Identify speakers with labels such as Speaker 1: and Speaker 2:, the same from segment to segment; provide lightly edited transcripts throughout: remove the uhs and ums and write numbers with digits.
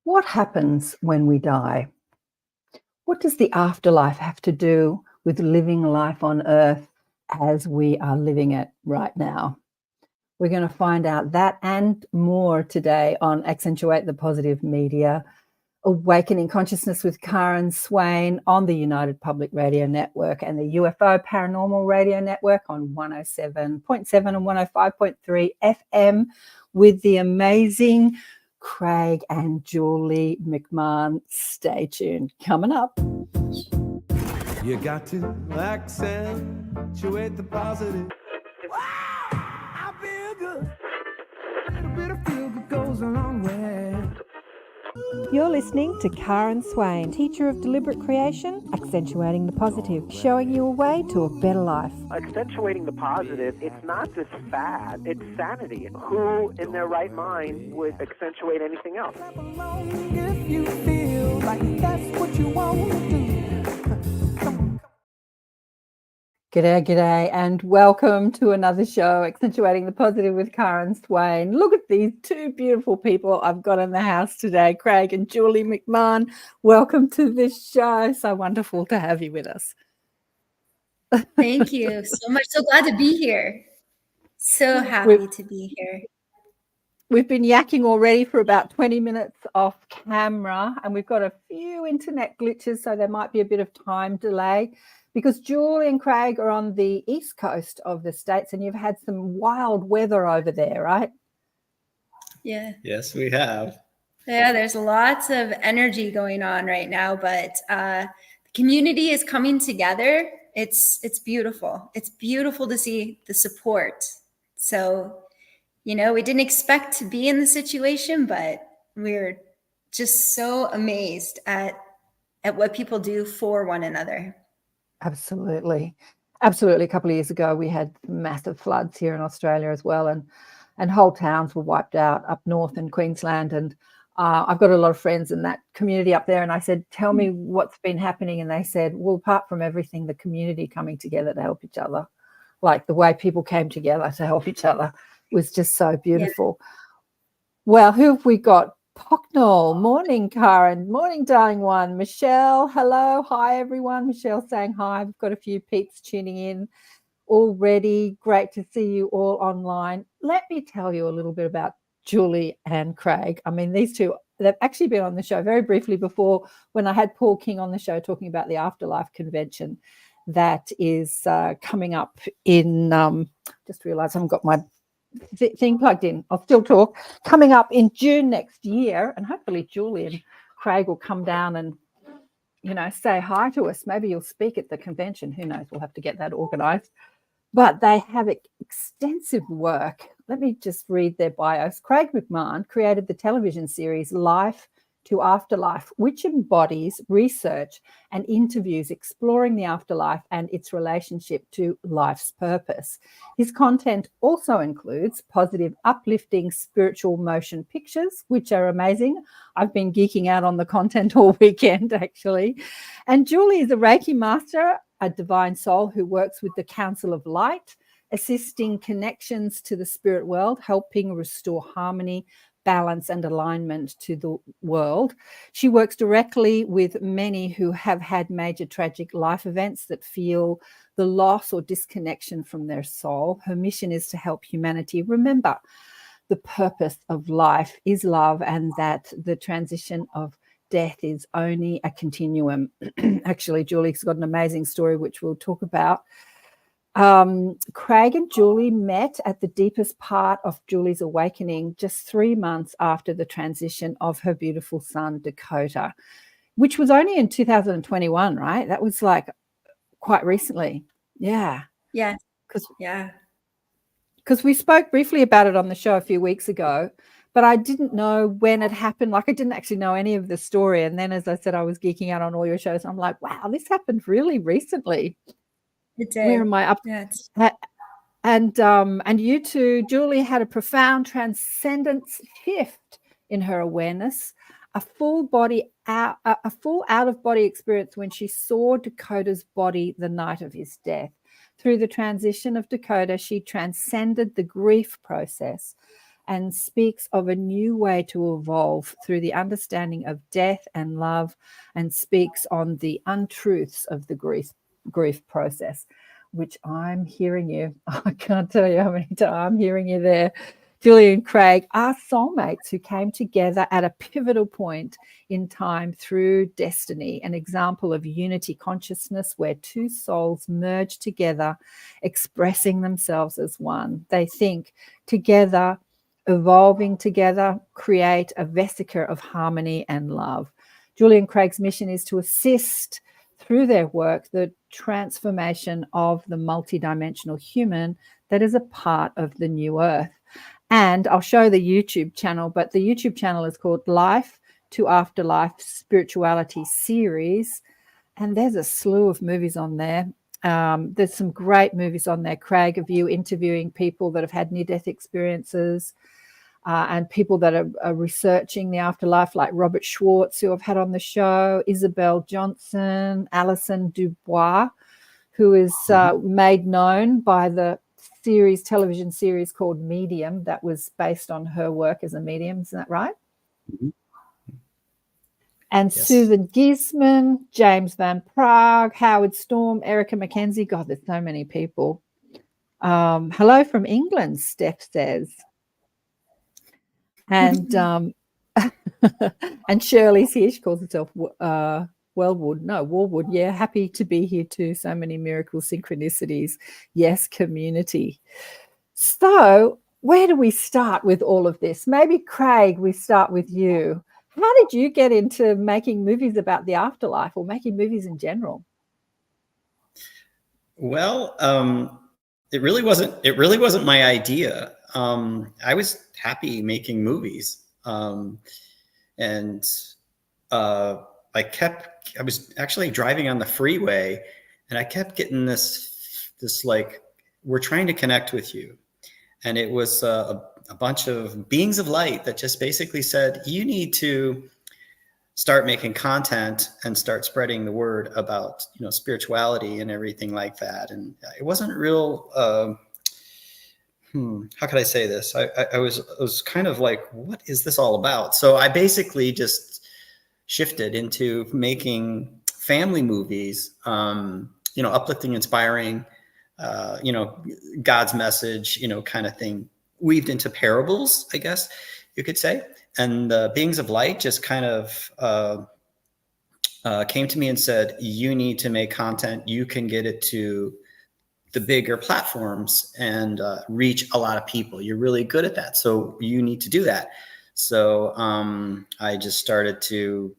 Speaker 1: What happens when we die? What does the afterlife have to do with living life on earth as we are living it right now? We're going to find out that and more today on Accentuate the Positive Media, Awakening Consciousness with Karen Swain on the United Public Radio Network and the UFO Paranormal Radio Network on 107.7 and 105.3 FM with the amazing Craig and Julie McMahon. Stay tuned. Coming up.
Speaker 2: You got to accentuate the positive. Wow, I feel good. A little bit of feel good goes a long way.
Speaker 3: You're listening to Karen Swain, teacher of deliberate creation, accentuating the positive, showing you a way to a better life.
Speaker 4: Accentuating the positive, it's not just fad, it's sanity. Who in their right mind would accentuate anything else?
Speaker 2: If you feel like that's what you want to do.
Speaker 1: G'day, and welcome to another show, Accentuating the Positive with Karen Swain. Look at these two beautiful people I've got in the house today, Craig and Julie McMahon. Welcome to this show. So wonderful to have you with us.
Speaker 5: Thank you so much. So glad to be here. So happy to be here.
Speaker 1: We've been yakking already for about 20 minutes off camera, and we've got a few internet glitches, so there might be a bit of time delay. Because Julie and Craig are on the east coast of the States and you've had some wild weather over there, right?
Speaker 5: Yeah.
Speaker 6: Yes, we have.
Speaker 5: Yeah, there's lots of energy going on right now, but the community is coming together. It's beautiful. It's beautiful to see the support. So, we didn't expect to be in the situation, but we're just so amazed at what people do for one another.
Speaker 1: Absolutely. A couple of years ago, we had massive floods here in Australia as well, and whole towns were wiped out up north in Queensland. And I've got a lot of friends in that community up there. And I said, tell me what's been happening. And they said, well, apart from everything, the community coming together to help each other, like the way people came together to help each other was just so beautiful. Yeah. Well, who have we got? Pocknell. Morning, Karen. Morning, darling one. Michelle, hello. Hi, everyone. Michelle saying hi. We've got a few peeps tuning in already. Great to see you all online. Let me tell you a little bit about Julie and Craig. I mean, these two, they've actually been on the show very briefly before when I had Paul King on the show talking about the Afterlife convention that is coming up in, just realised I haven't got my thing plugged in. I'll still talk. Coming up in June next year, and hopefully Julie and Craig will come down and say hi to us. Maybe you'll speak at the convention. Who knows? We'll have to get that organised. But they have extensive work. Let me just read their bios. Craig McMahon created the television series Life to Afterlife, which embodies research and interviews exploring the afterlife and its relationship to life's purpose. His content also includes positive, uplifting spiritual motion pictures, which are amazing. I've been geeking out on the content all weekend, actually. And Julie is a Reiki master, a divine soul who works with the Council of Light, assisting connections to the spirit world, helping restore harmony, balance and alignment to the world. She works directly with many who have had major tragic life events that feel the loss or disconnection from their soul. Her mission is to help humanity remember the purpose of life is love and that the transition of death is only a continuum. Actually, Julie's got an amazing story which we'll talk about. Craig and Julie met at the deepest part of Julie's awakening just 3 months after the transition of her beautiful son, Dakota, which was only in 2021, right? That was like quite recently. Yeah.
Speaker 5: Yeah.
Speaker 1: Because we spoke briefly about it on the show a few weeks ago, but I didn't know when it happened. Like I didn't actually know any of the story. And then, as I said, I was geeking out on all your shows. I'm like, wow, this happened really recently.
Speaker 5: It did.
Speaker 1: Where am I up?
Speaker 5: Yeah,
Speaker 1: and you two, Julie had a profound transcendence shift in her awareness, a full out of body experience when she saw Dakota's body the night of his death. Through the transition of Dakota, she transcended the grief process and speaks of a new way to evolve through the understanding of death and love, and speaks on the untruths of the grief process, which I'm hearing you. I can't tell you how many times I'm hearing you there. Julie and Craig are soulmates who came together at a pivotal point in time through destiny, an example of unity consciousness where two souls merge together, expressing themselves as one. They think together, evolving together, create a vesica of harmony and love. Julie and Craig's mission is to assist through their work the transformation of the multidimensional human that is a part of the new earth. And I'll show the YouTube channel, but the YouTube channel is called Life to Afterlife Spirituality Series. And there's a slew of movies on there. There's some great movies on there. Craig, of you interviewing people that have had near-death experiences and people that are researching the afterlife, like Robert Schwartz, who I've had on the show, Isabel Johnson, Alison Dubois, who is made known by the television series called Medium that was based on her work as a medium. Isn't that right?
Speaker 6: Mm-hmm.
Speaker 1: And yes. Susan Gisman, James Van Prague, Howard Storm, Erica McKenzie. God, there's so many people. Hello from England, Steph says. And and Shirley's here. She calls herself Wallwood. Yeah, happy to be here too. So many miracle synchronicities. Yes, community. So where do we start with all of this? Maybe, Craig, we start with you. How did you get into making movies about the afterlife or making movies in general?
Speaker 6: Well, it really wasn't my idea. I was happy making movies. I was actually driving on the freeway and I kept getting this like, we're trying to connect with you. And it was a bunch of beings of light that just basically said, you need to start making content and start spreading the word about, spirituality and everything like that. And it wasn't real, how could I say this? I was kind of like, what is this all about? So I basically just shifted into making family movies, uplifting, inspiring, God's message, kind of thing, weaved into parables, I guess you could say. And the beings of light just kind of came to me and said, you need to make content. You can get it to the bigger platforms and reach a lot of people. You're really good at that. So you need to do that. So I just started to,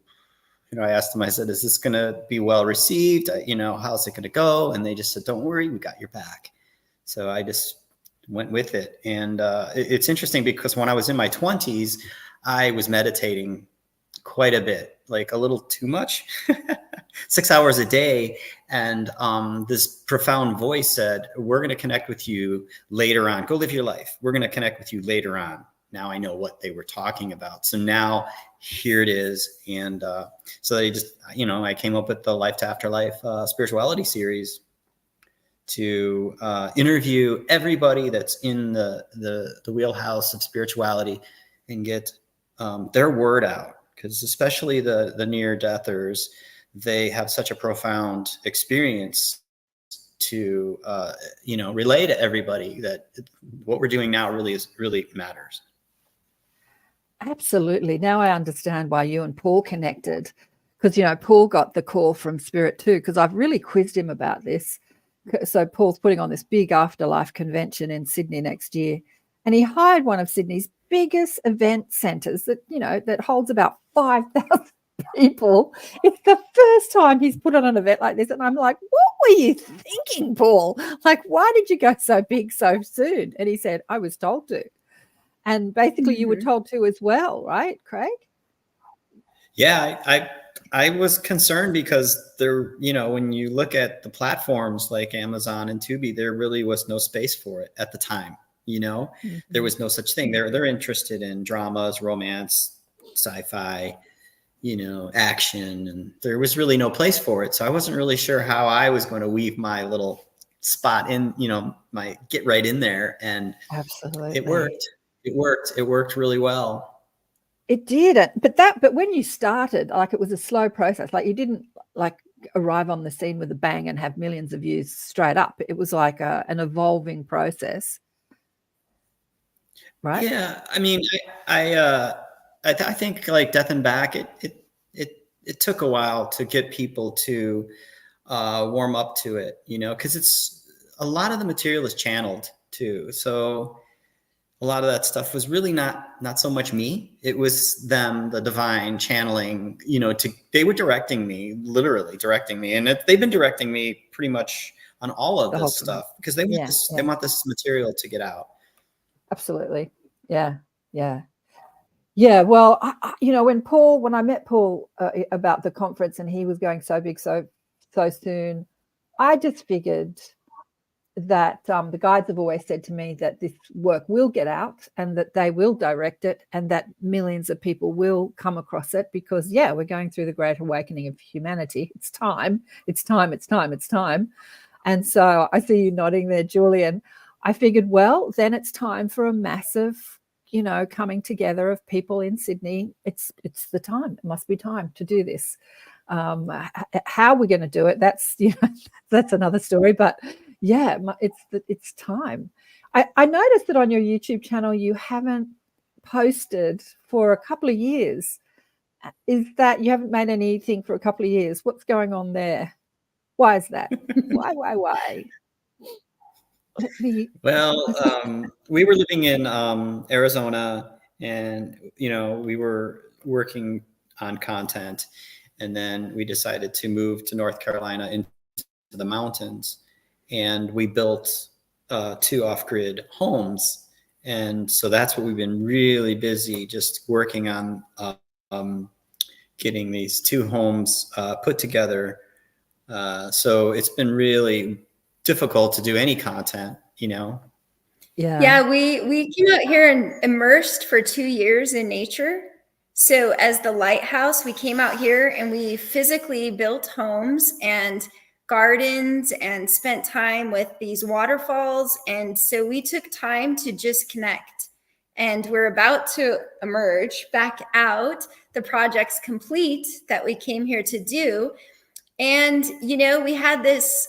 Speaker 6: I asked them, I said, is this going to be well received? How's it going to go? And they just said, don't worry, we got your back. So I just went with it. And it's interesting because when I was in my 20s, I was meditating quite a bit, like a little too much, 6 hours a day. And this profound voice said, we're going to connect with you later on. Go live your life. We're going to connect with you later on. Now I know what they were talking about. So now here it is. And so they just, I came up with the Life to Afterlife spirituality series to interview everybody that's in the wheelhouse of spirituality and get their word out. Because especially the near-deathers, they have such a profound experience to, relay to everybody that what we're doing now really matters.
Speaker 1: Absolutely. Now I understand why you and Paul connected, because, Paul got the call from Spirit too, because I've really quizzed him about this. So Paul's putting on this big afterlife convention in Sydney next year, and he hired one of Sydney's biggest event centres that, that holds about 5,000 people. It's the first time he's put on an event like this. And I'm like, what were you thinking, Paul? Like, why did you go so big so soon? And he said, I was told to. And basically you were told to as well, right, Craig?
Speaker 6: Yeah, I was concerned because there, when you look at the platforms like Amazon and Tubi, there really was no space for it at the time. There was no such thing. They're interested in dramas, romance, sci-fi, action, and there was really no place for it. So I wasn't really sure how I was going to weave my little spot in, my get right in there. And
Speaker 1: absolutely,
Speaker 6: it worked. It worked really well.
Speaker 1: It did. But when you started, like, it was a slow process. Like, you didn't like arrive on the scene with a bang and have millions of views straight up. It was like an evolving process, right?
Speaker 6: Yeah, I mean, I think like Death and Back, it took a while to get people to warm up to it, because it's a lot of the material is channeled too. So a lot of that stuff was really not so much me. It was them, the divine channeling, they were directing me, literally directing me. And they've been directing me pretty much on all of this stuff because they want this material to get out.
Speaker 1: Absolutely. Yeah. Well, when I met Paul about the conference and he was going so big, so soon, I just figured that the guides have always said to me that this work will get out and that they will direct it and that millions of people will come across it because, we're going through the great awakening of humanity. It's time. And so I see you nodding there, Julian. I figured, well, then it's time for a massive, coming together of people in Sydney. It's the time. It must be time to do this. How we're going to do it, that's another story. But it's time. I noticed that on your YouTube channel you haven't posted for a couple of years. Is that you haven't made anything for a couple of years? What's going on there? Why is that? Why?
Speaker 6: Well, we were living in Arizona, and we were working on content, and then we decided to move to North Carolina into the mountains, and we built 2 off-grid homes, and so that's what we've been really busy just working on, getting these 2 homes put together. So it's been really difficult to do any content,
Speaker 5: Yeah, we came out here and immersed for 2 years in nature. So as the lighthouse, we came out here and we physically built homes and gardens and spent time with these waterfalls. And so we took time to just connect. And we're about to emerge back out. The project's complete that we came here to do. And, we had this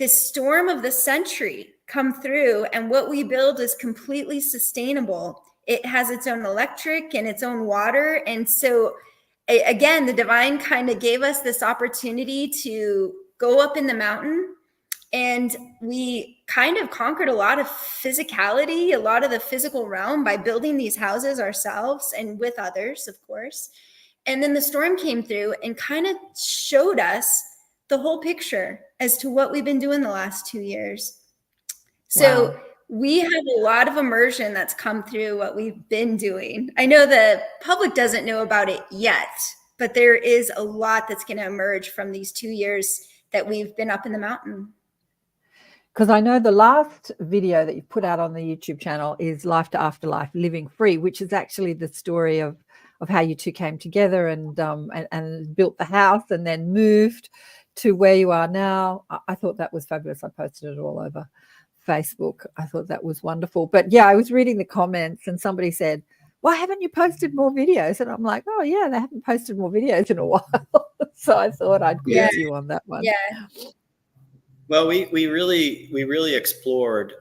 Speaker 5: storm of the century come through, and what we build is completely sustainable. It has its own electric and its own water. And so again, the divine kind of gave us this opportunity to go up in the mountain, and we kind of conquered a lot of physicality, a lot of the physical realm by building these houses ourselves and with others, of course. And then the storm came through and kind of showed us the whole picture as to what we've been doing the last 2 years. So we have a lot of immersion that's come through what we've been doing. I know the public doesn't know about it yet, but there is a lot that's going to emerge from these 2 years that we've been up in the mountain.
Speaker 1: Because I know the last video that you've put out on the YouTube channel is Life to Afterlife, Living Free, which is actually the story of how you 2 came together and built the house and then moved to where you are now. I thought that was fabulous. I posted it all over Facebook. I thought that was wonderful. But I was reading the comments and somebody said, why haven't you posted more videos? And I'm like, oh yeah, they haven't posted more videos in a while. So I thought I'd quiz you on that one.
Speaker 5: Yeah.
Speaker 6: Well, we really explored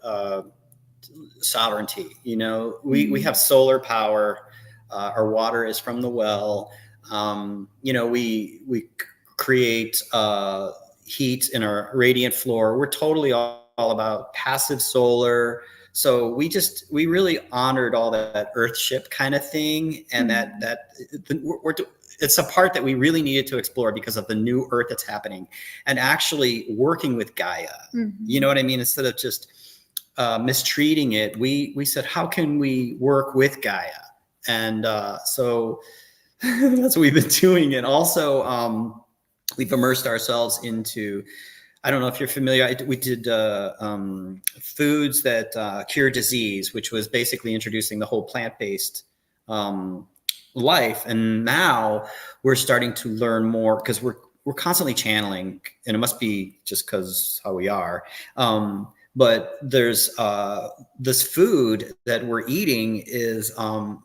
Speaker 6: sovereignty. We have solar power. Our water is from the well. We create heat in our radiant floor. We're totally all about passive solar. So we really honored all that earthship kind of thing, and it's a part that we really needed to explore because of the new earth that's happening, and actually working with Gaia. You know what I mean? Instead of just mistreating it, we said, how can we work with Gaia? And so that's what we've been doing. And also we've immersed ourselves into, I don't know if you're familiar, we did foods that cure disease, which was basically introducing the whole plant-based life. And now we're starting to learn more because we're constantly channeling, and it must be just because how we are. But there's this food that we're eating is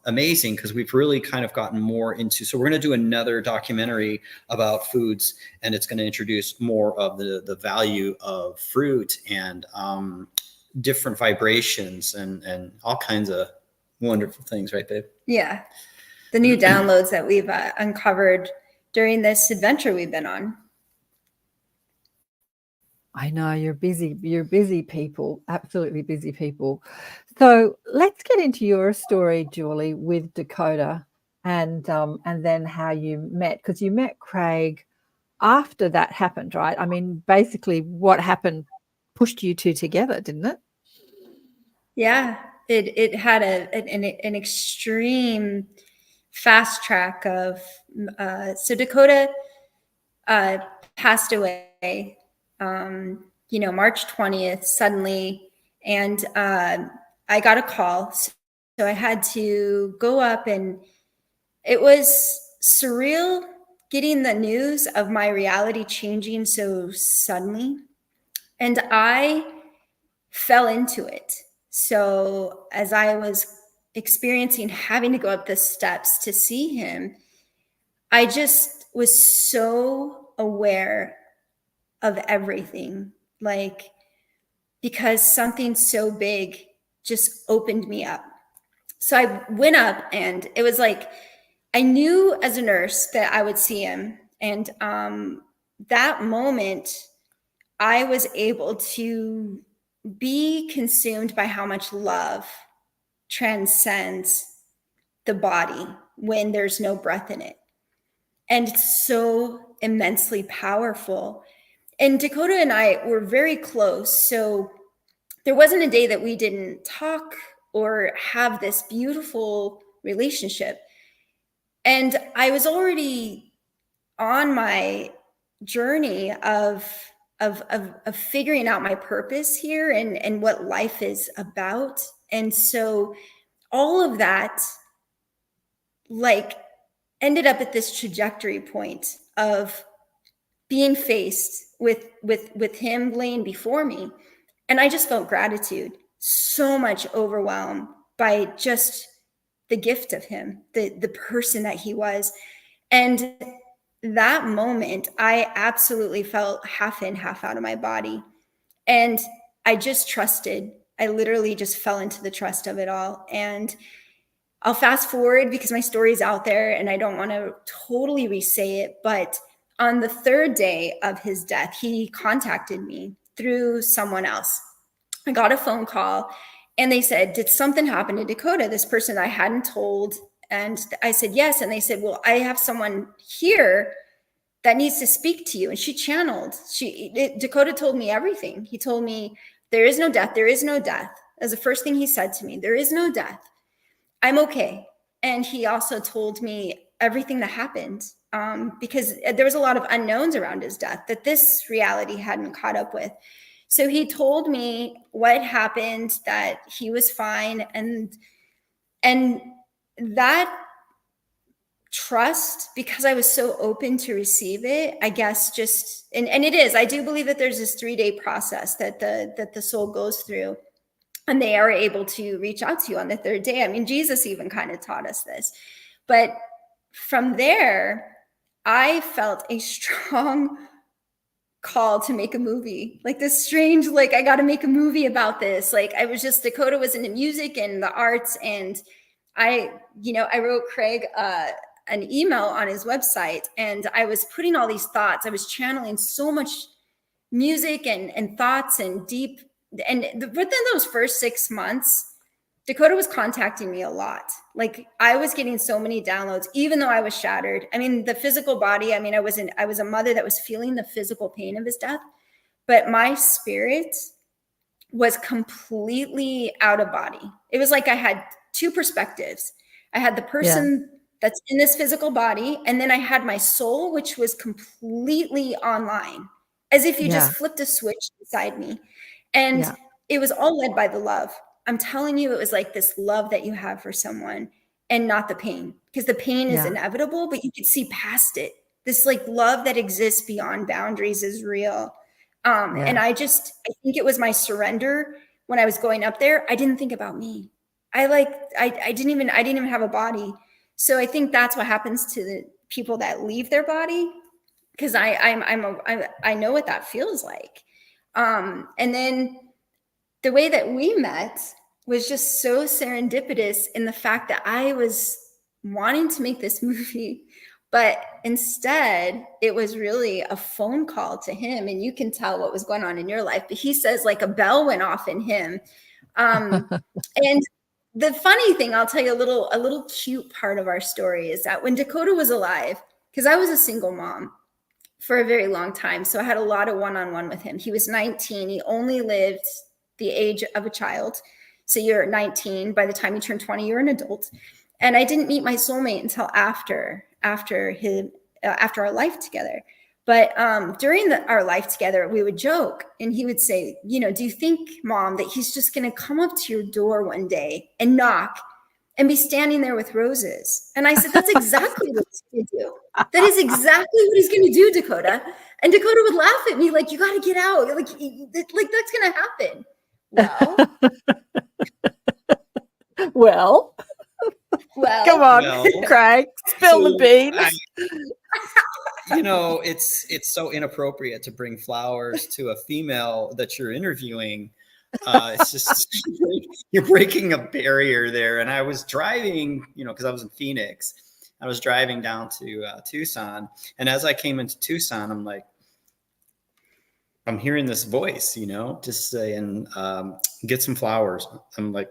Speaker 6: amazing, because we've really kind of gotten more into, so we're going to do another documentary about foods, and it's going to introduce more of the value of fruit and different vibrations and all kinds of wonderful things, right, babe?
Speaker 5: Yeah. The new downloads that we've uncovered during this adventure we've been on.
Speaker 1: I know you're busy people, absolutely busy people. So let's get into your story, Julie, with Dakota, and then how you met, because you met Craig after that happened, right? I mean, basically what happened pushed you two together, didn't it?
Speaker 5: Yeah, it had an extreme fast track of so Dakota passed away March 20th suddenly, and I got a call, so I had to go up, and it was surreal getting the news of my reality changing so suddenly, and I fell into it. So as I was experiencing having to go up the steps to see him, I just was so aware of everything, like, because something so big just opened me up. So I went up, and it was like, I knew as a nurse that I would see him. And that moment, I was able to be consumed by how much love transcends the body when there's no breath in it. And it's so immensely powerful. And Dakota and I were very close. So there wasn't a day that we didn't talk or have this beautiful relationship. And I was already on my journey of figuring out my purpose here and what life is about. And so all of that like ended up at this trajectory point of being faced with him laying before me. And I just felt gratitude, so much overwhelmed by just the gift of him, the person that he was. And that moment, I absolutely felt half in, half out of my body. And I just trusted. I literally just fell into the trust of it all. And I'll fast forward because my story's out there and I don't want to totally re-say it. But on the third day of his death, he contacted me through someone else. I got a phone call and they said, did something happen to Dakota, this person I hadn't told? And I said, yes. And they said, well, I have someone here that needs to speak to you. And she channeled. Dakota told me everything. He told me, there is no death. There is no death. As the first thing he said to me, there is no death. I'm okay. And he also told me everything that happened because there was a lot of unknowns around his death that this reality hadn't caught up with. So he told me what happened, that he was fine. And that trust, because I was so open to receive it, I guess just, and it is, I do believe that there's this 3-day process that the soul goes through, and they are able to reach out to you on the third day. I mean, Jesus even kind of taught us this. But from there, I felt a strong call to make a movie, like this strange, like, I got to make a movie about this. Like, I was just, Dakota was into music and the arts. And I wrote Craig an email on his website, and I was putting all these thoughts. I was channeling so much music and thoughts and deep. And within those first 6 months, Dakota was contacting me a lot. Like, I was getting so many downloads, even though I was shattered. I mean, the physical body, I mean, I was a mother that was feeling the physical pain of his death, but my spirit was completely out of body. It was like I had two perspectives. I had the person that's in this physical body, and then I had my soul, which was completely online, as if you just flipped a switch inside me. And it was all led by the love. I'm telling you, it was like this love that you have for someone and not the pain, because the pain is inevitable, but you could see past it. This like love that exists beyond boundaries is real. And I think it was my surrender when I was going up there. I didn't think about me. I didn't even have a body. So I think that's what happens to the people that leave their body, because I know what that feels like. And then the way that we met was just so serendipitous in the fact that I was wanting to make this movie, but instead it was really a phone call to him. And you can tell what was going on in your life, but he says like a bell went off in him. And the funny thing, I'll tell you a little cute part of our story is that when Dakota was alive, because I was a single mom for a very long time, so I had a lot of one-on-one with him. He was 19. He only lived the age of a child. So you're 19. By the time you turn 20, you're an adult. And I didn't meet my soulmate until after our life together. But during our life together, we would joke, and he would say, you know, do you think, Mom, that he's just going to come up to your door one day and knock and be standing there with roses? And I said, that's exactly what he's going to do. That is exactly what he's going to do, Dakota. And Dakota would laugh at me like, you got to get out. Like that's going to happen.
Speaker 1: Well, come on, Craig, spill the beans.
Speaker 6: You know, it's so inappropriate to bring flowers to a female that you're interviewing. It's just, you're breaking a barrier there. And I was driving, you know, because I was in Phoenix, I was driving down to Tucson. And as I came into Tucson, I'm like, I'm hearing this voice, you know, just saying, get some flowers. I'm like,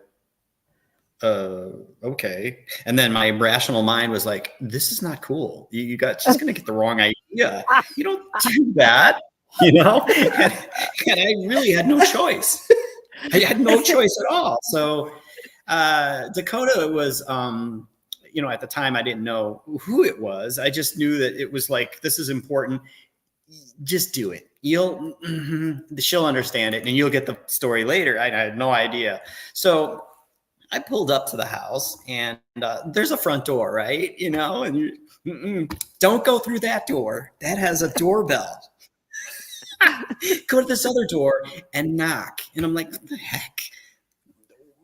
Speaker 6: okay. And then my rational mind was like, this is not cool. She's going to get the wrong idea. You don't do that, you know? And I really had no choice. I had no choice at all. So Dakota was, you know, at the time I didn't know who it was. I just knew that it was like, this is important. Just do it. She'll understand it and you'll get the story later. I had no idea. So I pulled up to the house and there's a front door, right? You know, and don't go through that door. That has a doorbell. Go to this other door and knock. And I'm like, what the heck?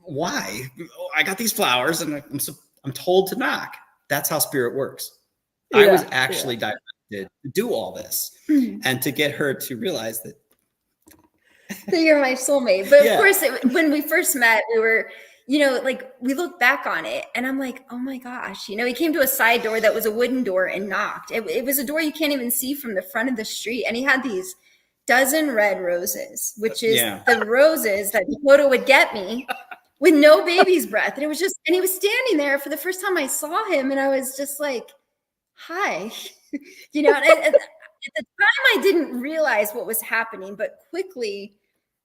Speaker 6: Why? I got these flowers and I'm told to knock. That's how spirit works. Yeah, I was actually directed to do all this and to get her to realize that
Speaker 5: you're my soulmate. But of course, when we first met, we were, you know, like we look back on it and I'm like, oh my gosh, you know, he came to a side door that was a wooden door and knocked. It was a door you can't even see from the front of the street. And he had these dozen red roses, which is the roses that Dakota would get me with no baby's breath. And it was just, and he was standing there for the first time I saw him. And I was just like, hi, you know, and at the time I didn't realize what was happening, but quickly,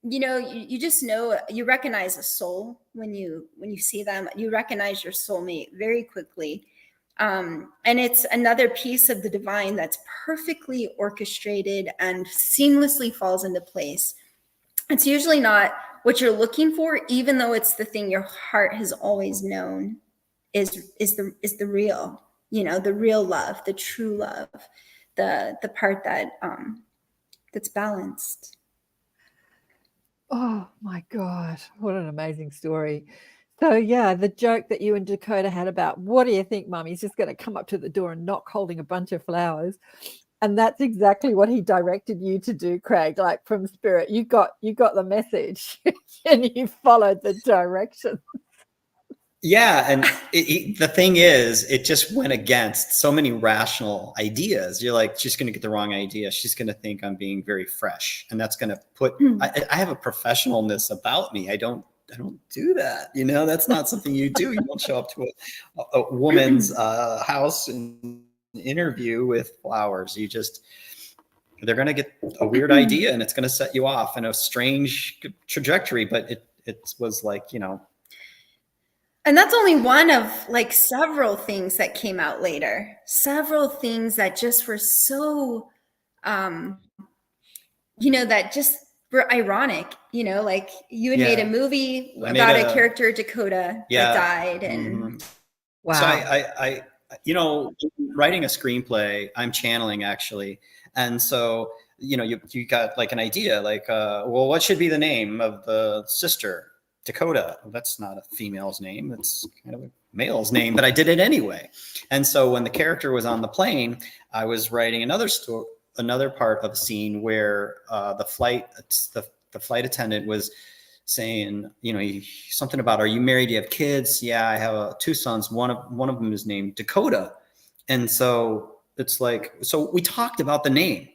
Speaker 5: you know, you just know, you recognize a soul when you see them. You recognize your soulmate very quickly. And it's another piece of the divine that's perfectly orchestrated and seamlessly falls into place. It's usually not what you're looking for, even though it's the thing your heart has always known is the real, you know, the real love, the true love, the part that that's balanced.
Speaker 1: Oh my gosh, what an amazing story. So yeah, the joke that you and Dakota had about, what do you think, Mum? He's just going to come up to the door and knock holding a bunch of flowers. And that's exactly what he directed you to do, Craig, like from spirit. You got the message and you followed the direction.
Speaker 6: Yeah. And the thing is, it just went against so many rational ideas. You're like, she's going to get the wrong idea. She's going to think I'm being very fresh. And that's going to put, I have a professionalness about me. I don't do that. You know, that's not something you do. You don't show up to a woman's house and interview with flowers. They're going to get a weird idea and it's going to set you off in a strange trajectory. But it was like, you know.
Speaker 5: And that's only one of like several things that came out later. Several things that just were so, you know, that just were ironic, you know, like you had made a movie about a character, Dakota, that died. And
Speaker 1: wow.
Speaker 6: So I, you know, writing a screenplay, I'm channeling actually. And so you got like an idea, like, well, what should be the name of the sister? Dakota. Well, that's not a female's name. It's kind of a male's name, but I did it anyway. And so when the character was on the plane, I was writing another part of the scene where the flight attendant was saying, something about, are you married? Do you have kids? Yeah, I have 2 sons. One of them is named Dakota. And so it's like, so we talked about the name,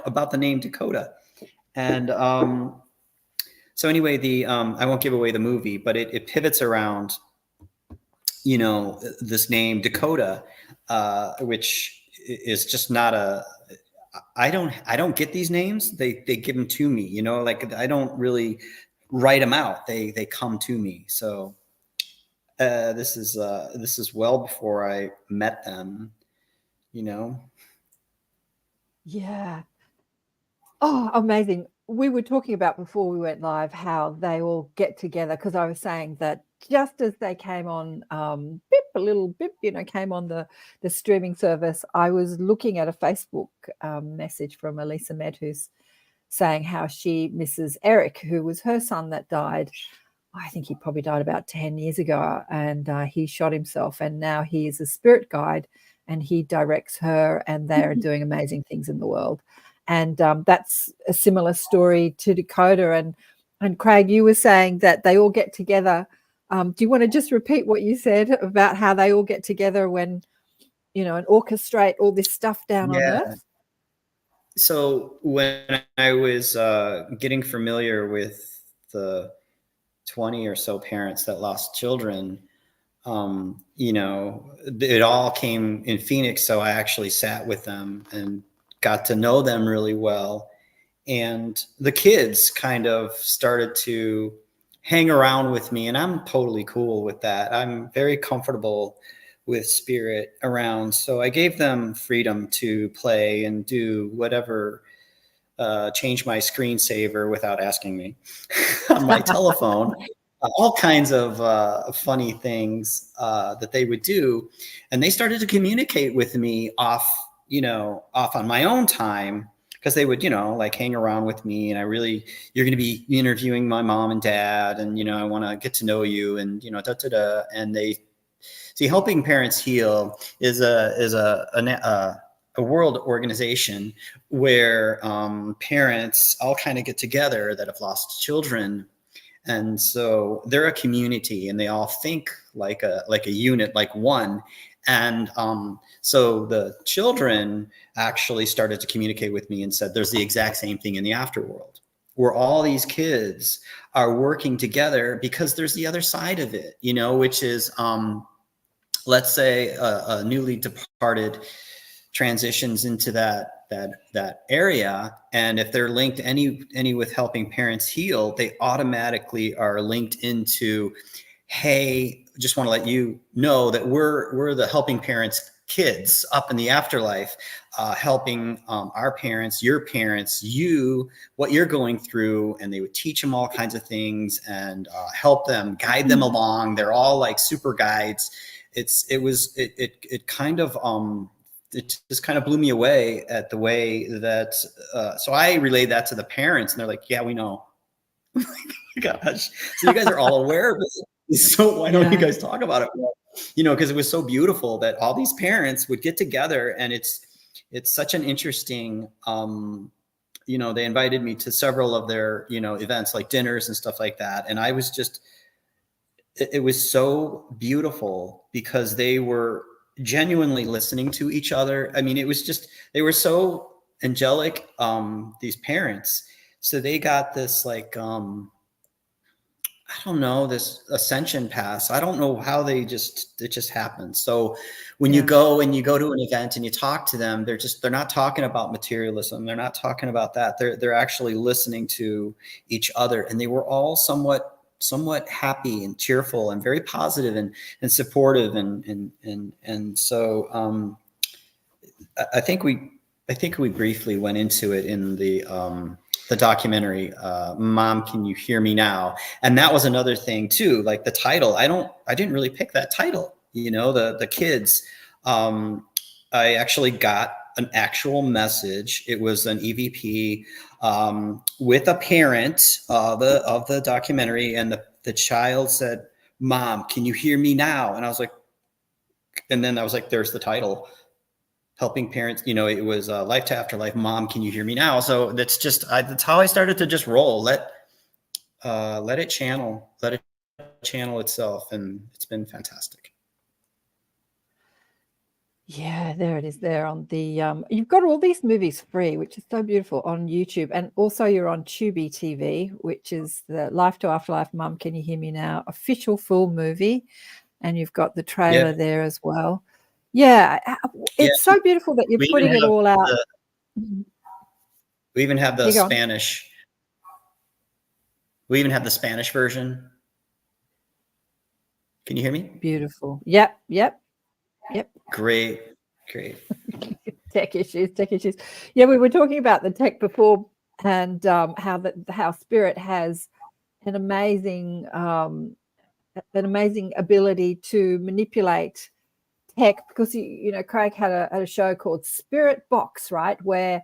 Speaker 6: about the name Dakota. And so anyway, I won't give away the movie, but it pivots around, this name Dakota, which is just not I don't get these names. They give them to me, like I don't really write them out. They come to me. So this is well before I met them,
Speaker 1: Yeah. Oh, amazing. We were talking about before we went live how they all get together, because I was saying that just as they came on, a little bip, came on the streaming service, I was looking at a Facebook message from Elisa Med, who's saying how she misses Eric, who was her son that died. I think he probably died about 10 years ago, and he shot himself, and now he is a spirit guide and he directs her, and they're doing amazing things in the world. And that's a similar story to Dakota. And Craig, you were saying that they all get together. Do you want to just repeat what you said about how they all get together when, and orchestrate all this stuff down on Earth?
Speaker 6: So when I was getting familiar with the 20 or so parents that lost children, it all came in Phoenix. So I actually sat with them and got to know them really well. And the kids kind of started to hang around with me, and I'm totally cool with that. I'm very comfortable with spirit around. So I gave them freedom to play and do whatever, change my screensaver without asking me on my telephone, all kinds of funny things that they would do. And they started to communicate with me off on my own time, because they would, like hang around with me, and you're going to be interviewing my mom and dad, and, I want to get to know you, and, and they see, Helping Parents Heal is a world organization where parents all kind of get together that have lost children. And so they're a community, and they all think like a unit, like one. And so the children actually started to communicate with me and said, there's the exact same thing in the afterworld, where all these kids are working together, because there's the other side of it, which is, let's say a newly departed transitions into that area. And if they're linked any with Helping Parents Heal, they automatically are linked into, hey, just want to let you know that we're the Helping Parents kids up in the afterlife, helping our parents, your parents, what you're going through. And they would teach them all kinds of things and help them, guide them along. They're all like super guides. It just kind of blew me away at the way that, so I relayed that to the parents, and they're like, yeah, we know. Gosh, so you guys are all aware of this. So why don't you guys talk about it? Because it was so beautiful that all these parents would get together, and it's such an interesting, they invited me to several of their, events, like dinners and stuff like that. And I was just, it was so beautiful, because they were genuinely listening to each other. I mean, it was just, they were so angelic, these parents. So they got this like, I don't know, this ascension pass. I don't know how it just happened. So when you go to an event and you talk to them, they're not talking about materialism. They're not talking about that. They're actually listening to each other. And they were all somewhat happy and cheerful and very positive and supportive. And so I think we briefly went into it in the documentary, Mom, Can You Hear Me Now? And that was another thing too, like the title. I didn't really pick that title, the kids. I actually got an actual message. It was an EVP with a parent of the documentary, and the child said, "Mom, can you hear me now?" And I was like, there's the title, helping parents. It was Life to Afterlife. Mom, can you hear me now? So that's how I started to just roll. Let it channel itself, and it's been fantastic.
Speaker 1: Yeah, there it is there on the you've got all these movies free, which is so beautiful, on YouTube, and also you're on Tubi TV, which is the Life to Afterlife, Mum, Can You Hear Me Now official full movie, and you've got the trailer there as well. Yeah, it's so beautiful that you're putting it all out.
Speaker 6: We even have the Spanish. We even have the Spanish version. Can you hear me?
Speaker 1: Beautiful. Yep.
Speaker 6: Great.
Speaker 1: Tech issues. Yeah, we were talking about the tech before, and how Spirit has an amazing ability to manipulate tech, because Craig had a show called Spirit Box, right, where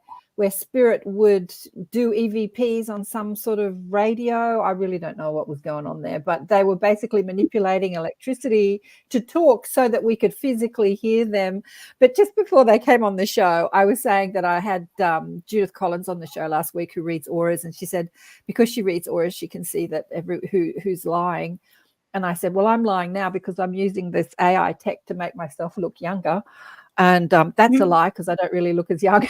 Speaker 1: Spirit would do EVPs on some sort of radio. I really don't know what was going on there, but they were basically manipulating electricity to talk so that we could physically hear them. But just before they came on the show, I was saying that I had Judith Collins on the show last week, who reads auras, and she said because she reads auras, she can see that who's lying. And I said, well, I'm lying now because I'm using this AI tech to make myself look younger. And that's a lie, because I don't really look as young.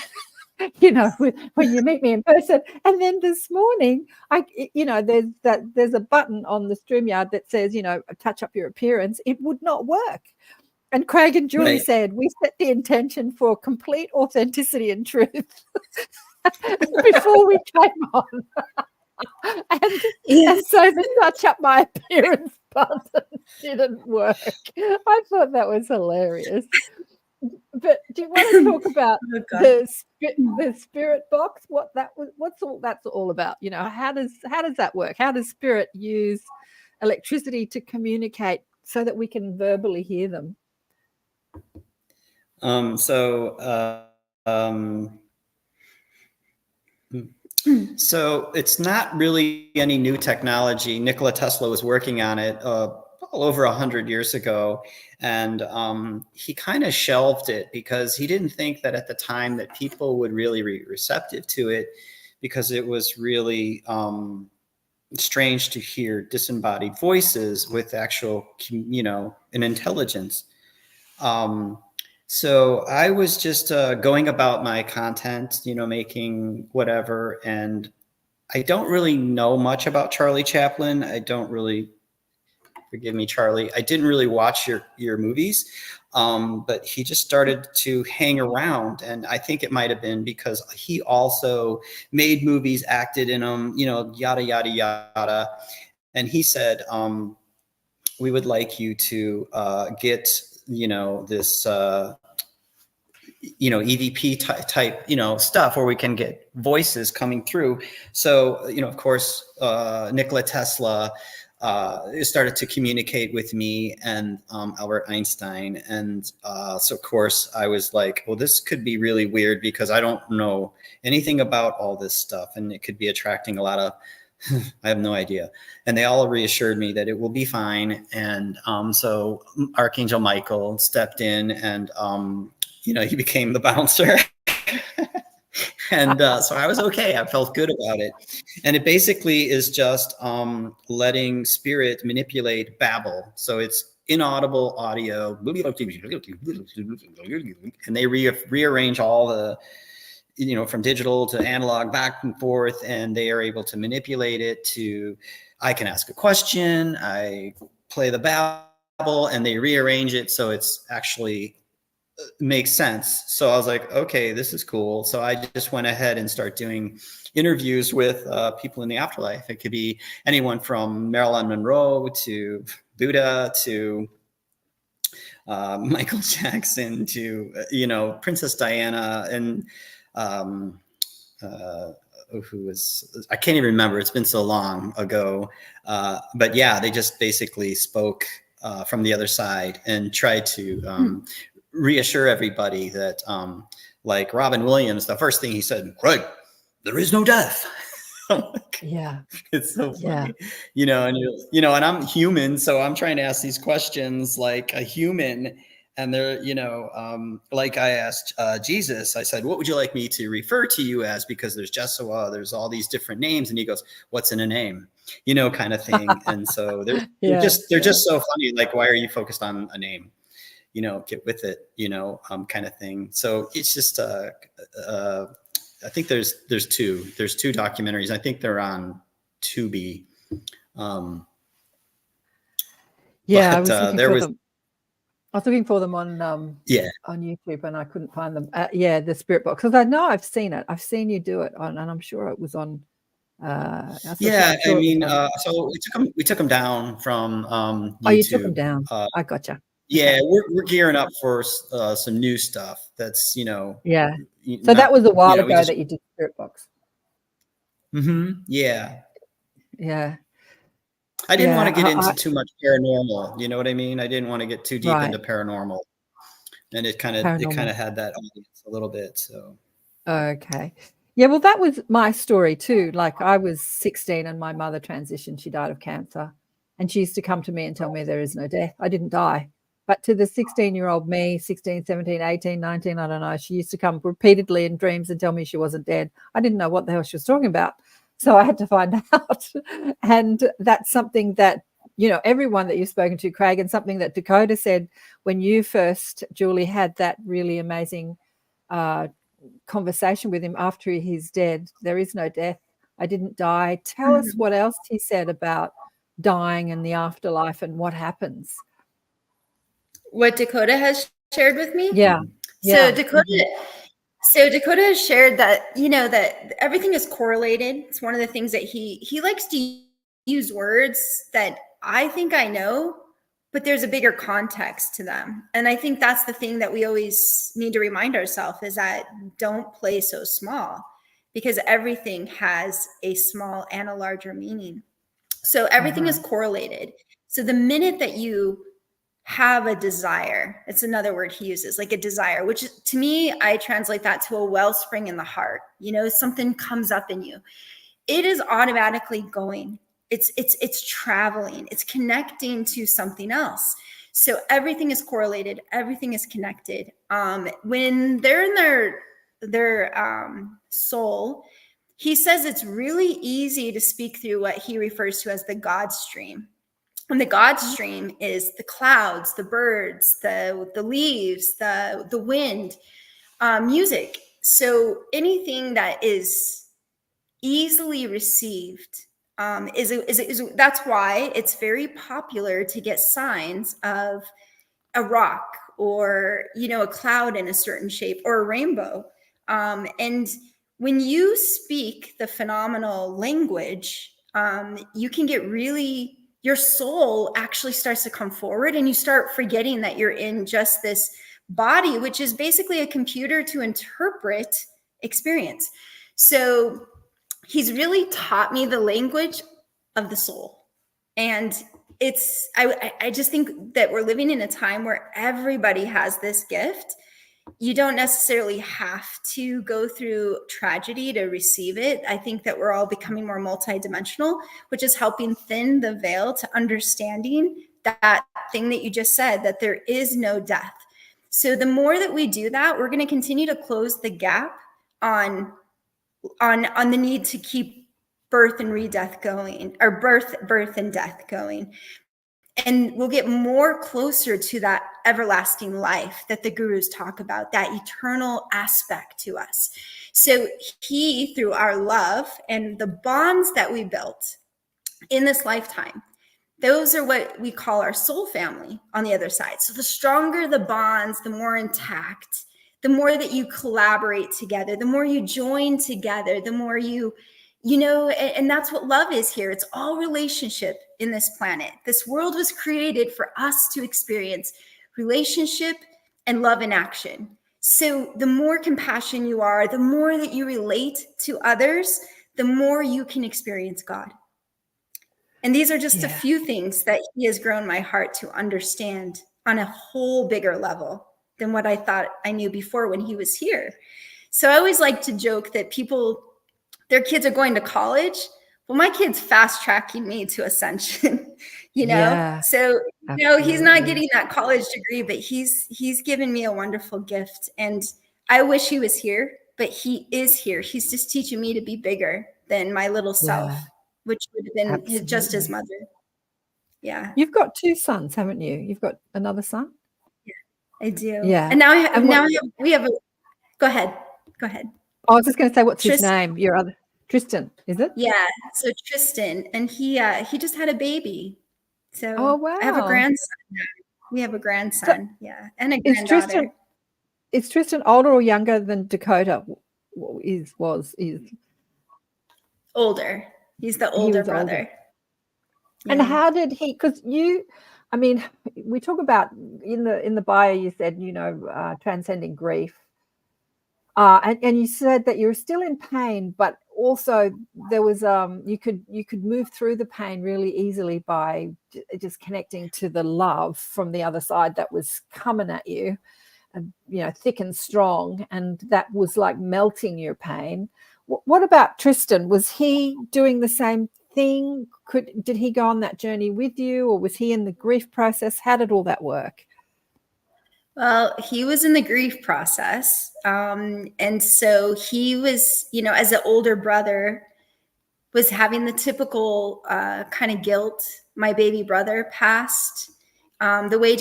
Speaker 1: When you meet me in person. And then this morning, there's a button on the StreamYard that says, touch up your appearance. It would not work. And Craig and Julie said, we set the intention for complete authenticity and truth before we came on. And so the touch up my appearance button didn't work. I thought that was hilarious. But do you want to talk about the Spirit Box? What's all that's all about? How does that work? How does Spirit use electricity to communicate so that we can verbally hear them?
Speaker 6: So it's not really any new technology. Nikola Tesla was working on it over 100 years ago, and he kind of shelved it because he didn't think that at the time that people would really be receptive to it, because it was really strange to hear disembodied voices with actual, an intelligence. So I was just going about my content, making whatever, and I don't really know much about Charlie Chaplin. Forgive me, Charlie. I didn't really watch your movies, but he just started to hang around. And I think it might have been because he also made movies, acted in them, yada, yada, yada. And he said, we would like you to get, this, EVP type, stuff where we can get voices coming through. So, of course, Nikola Tesla started to communicate with me, and Albert Einstein. And so, of course, I was like, well, this could be really weird because I don't know anything about all this stuff, and it could be attracting a lot of, I have no idea. And they all reassured me that it will be fine. And so Archangel Michael stepped in, and, he became the bouncer. And so I was okay. I felt good about it. And it basically is just letting Spirit manipulate babble. So it's inaudible audio. And they rearrange all the, from digital to analog, back and forth. And they are able to manipulate it to, I can ask a question, I play the babble, and they rearrange it so it's actually makes sense. So I was like, okay, this is cool. So I just went ahead and started doing interviews with people in the afterlife. It could be anyone from Marilyn Monroe to Buddha to Michael Jackson to, Princess Diana, and who was, I can't even remember. It's been so long ago. But yeah, they just basically spoke from the other side and tried to reassure everybody that like Robin Williams, the first thing he said, Craig, there is no death.
Speaker 1: Yeah.
Speaker 6: It's so
Speaker 1: Yeah.
Speaker 6: funny, and I'm human. So I'm trying to ask these questions like a human. And they're, like I asked Jesus, I said, what would you like me to refer to you as? Because there's Jesua, there's all these different names. And he goes, what's in a name? Kind of thing. And so they're just so funny. Like, why are you focused on a name? Get with it, kind of thing. So it's just, I think there's two documentaries. I think they're on Tubi.
Speaker 1: Yeah, I was looking for them on on YouTube, and I couldn't find them. The Spirit Box, because I know I've seen it. I've seen you do it on, and I'm sure it was on.
Speaker 6: So we took them down from YouTube.
Speaker 1: Oh, you took them down. I gotcha.
Speaker 6: Yeah, we're gearing up for some new stuff. That's
Speaker 1: Yeah. So that was a while ago that you did Spirit Box.
Speaker 6: Mm-hmm. Yeah.
Speaker 1: Yeah.
Speaker 6: I didn't want to get into too much paranormal. You know what I mean? I didn't want to get too deep into paranormal, and it kind of had that audience a little bit. So.
Speaker 1: Okay. Yeah. Well, that was my story too. Like, I was 16 and my mother transitioned. She died of cancer, and she used to come to me and tell me there is no death. I didn't die. But to the 16-year-old me, 16, 17, 18, 19, I don't know, she used to come repeatedly in dreams and tell me she wasn't dead. I didn't know what the hell she was talking about. So I had to find out. And that's something that, everyone that you've spoken to, Craig, and something that Dakota said when you first, Julie, had that really amazing conversation with him after he's dead. There is no death. I didn't die. Tell us what else he said about dying and the afterlife and what happens.
Speaker 5: What Dakota has shared with me?
Speaker 1: Yeah.
Speaker 5: So Dakota has shared that, that everything is correlated. It's one of the things that he likes to use words that I think I know, but there's a bigger context to them. And I think that's the thing that we always need to remind ourselves, is that don't play so small, because everything has a small and a larger meaning. So everything is correlated. So the minute that you have a desire, it's another word he uses, like a desire, which to me, I translate that to a wellspring in the heart. Something comes up in you. It is automatically going. It's traveling. It's connecting to something else. So everything is correlated. Everything is connected. When they're in their soul, he says it's really easy to speak through what he refers to as the God stream. And the God stream is the clouds, the birds, the leaves, the wind, music. So anything that is easily received is that's why it's very popular to get signs of a rock or a cloud in a certain shape or a rainbow. And when you speak the phenomenal language, you can get really, your soul actually starts to come forward, and you start forgetting that you're in just this body, which is basically a computer to interpret experience. So he's really taught me the language of the soul. And I just think that we're living in a time where everybody has this gift. You don't necessarily have to go through tragedy to receive it. I think that we're all becoming more multidimensional, which is helping thin the veil to understanding that thing that you just said, that there is no death. So the more that we do that, we're going to continue to close the gap on the need to keep birth and re-death going, or birth and death going. And we'll get more closer to that everlasting life that the gurus talk about, that eternal aspect to us. So he, through our love and the bonds that we built in this lifetime, those are what we call our soul family on the other side. So the stronger the bonds, the more intact, the more that you collaborate together, the more you join together, the more and that's what love is here. It's all relationship in this planet. This world was created for us to experience relationship and love in action. So the more compassion you are, the more that you relate to others, the more you can experience God. And these are just a few things that he has grown my heart to understand on a whole bigger level. than what I thought I knew before when he was here. So I always like to joke that people, their kids are going to college. Well, my kid's fast tracking me to ascension, you know?
Speaker 1: Yeah,
Speaker 5: So, you know, he's not
Speaker 1: absolutely.
Speaker 5: getting that college degree, but he's given me a wonderful gift. And I wish he was here, but he is here. He's just teaching me to be bigger than my little self,
Speaker 1: Yeah,
Speaker 5: which would have been just his
Speaker 1: absolutely.
Speaker 5: mother. Yeah,
Speaker 1: You've got 2 sons, haven't you? You've got another son?
Speaker 5: I do.
Speaker 1: Yeah.
Speaker 5: And now
Speaker 1: And what
Speaker 5: we have a, go ahead. Go ahead.
Speaker 1: I was just gonna say, what's his
Speaker 5: Tristan.
Speaker 1: name? Your other Tristan, is it?
Speaker 5: Yeah. So Tristan, and he just had a baby. So
Speaker 1: Oh,
Speaker 5: I have a
Speaker 1: wow.
Speaker 5: grandson now. We have a
Speaker 1: So
Speaker 5: grandson, yeah, and a
Speaker 1: is
Speaker 5: granddaughter.
Speaker 1: Tristan older or younger than Dakota is?
Speaker 5: Older. He's the
Speaker 1: He
Speaker 5: older
Speaker 1: was older.
Speaker 5: brother.
Speaker 1: And
Speaker 5: Yeah.
Speaker 1: how did he, because I mean, we talk about in the bio, you said, transcending grief. And you said that you were still in pain, but also there was you could move through the pain really easily by just connecting to the love from the other side that was coming at you, and thick and strong, and that was like melting your pain. What about Tristan? Was he doing the same thing? Did he go on that journey with you, or was he in the grief process? How did all that work?
Speaker 5: Well, he was in the grief process. And so he was, as an older brother, was having the typical kind of guilt. My baby brother passed. The way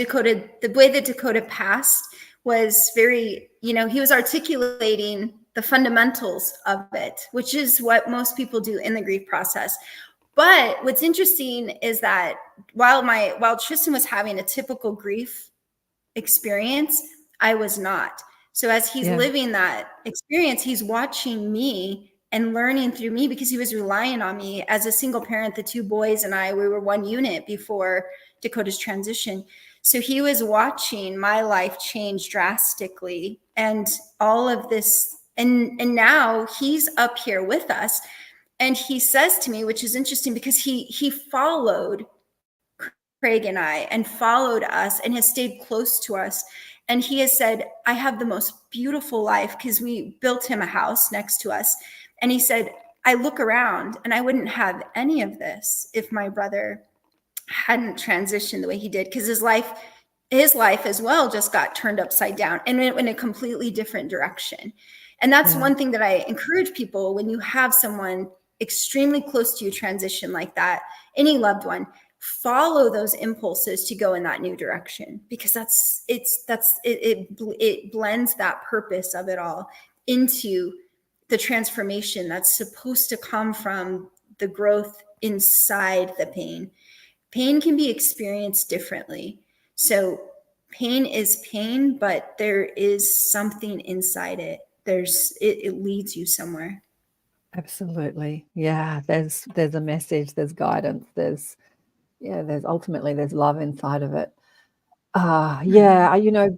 Speaker 5: that Dakota passed was very, he was articulating the fundamentals of it, which is what most people do in the grief process. But what's interesting is that while Tristan was having a typical grief experience, I was not. So as he's living that experience, he's watching me and learning through me, because he was relying on me as a single parent. The 2 boys and I, we were one unit before Dakota's transition. So he was watching my life change drastically, and all of this. And now he's up here with us. And he says to me, which is interesting, because he followed Craig and I and followed us and has stayed close to us. And he has said, I have the most beautiful life, because we built him a house next to us. And he said, I look around and I wouldn't have any of this if my brother hadn't transitioned the way he did, because his life as well just got turned upside down and went in a completely different direction. And that's one thing that I encourage people: when you have someone extremely close to you transition like that, any loved one, follow those impulses to go in that new direction, because it blends that purpose of it all into the transformation that's supposed to come from the growth inside the pain. Pain can be experienced differently. So pain is pain, but there is something inside it. It leads you somewhere.
Speaker 1: Absolutely. Yeah. There's a message, there's guidance, there's ultimately there's love inside of it.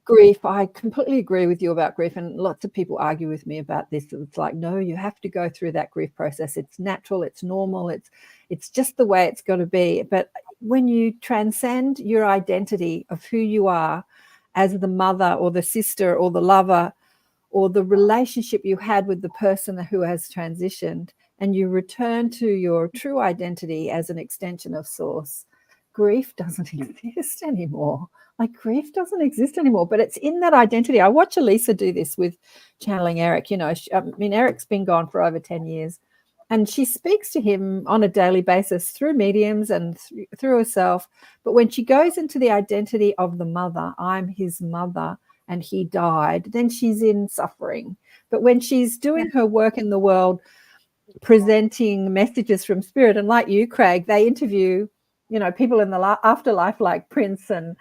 Speaker 1: Grief, I completely agree with you about grief, and lots of people argue with me about this. It's like, no, you have to go through that grief process. It's natural, it's normal, it's just the way it's got to be. But when you transcend your identity of who you are as the mother or the sister or the lover or the relationship you had with the person who has transitioned, and you return to your true identity as an extension of source, grief doesn't exist anymore. Like, grief doesn't exist anymore, but it's in that identity. I watch Elisa do this with channeling Eric. Eric's been gone for over 10 years, and she speaks to him on a daily basis through mediums and through herself. But when she goes into the identity of the mother, I'm his mother and he died, then she's in suffering. But when she's doing her work in the world, presenting messages from spirit, and like you, Craig, they interview people in the afterlife, like Prince and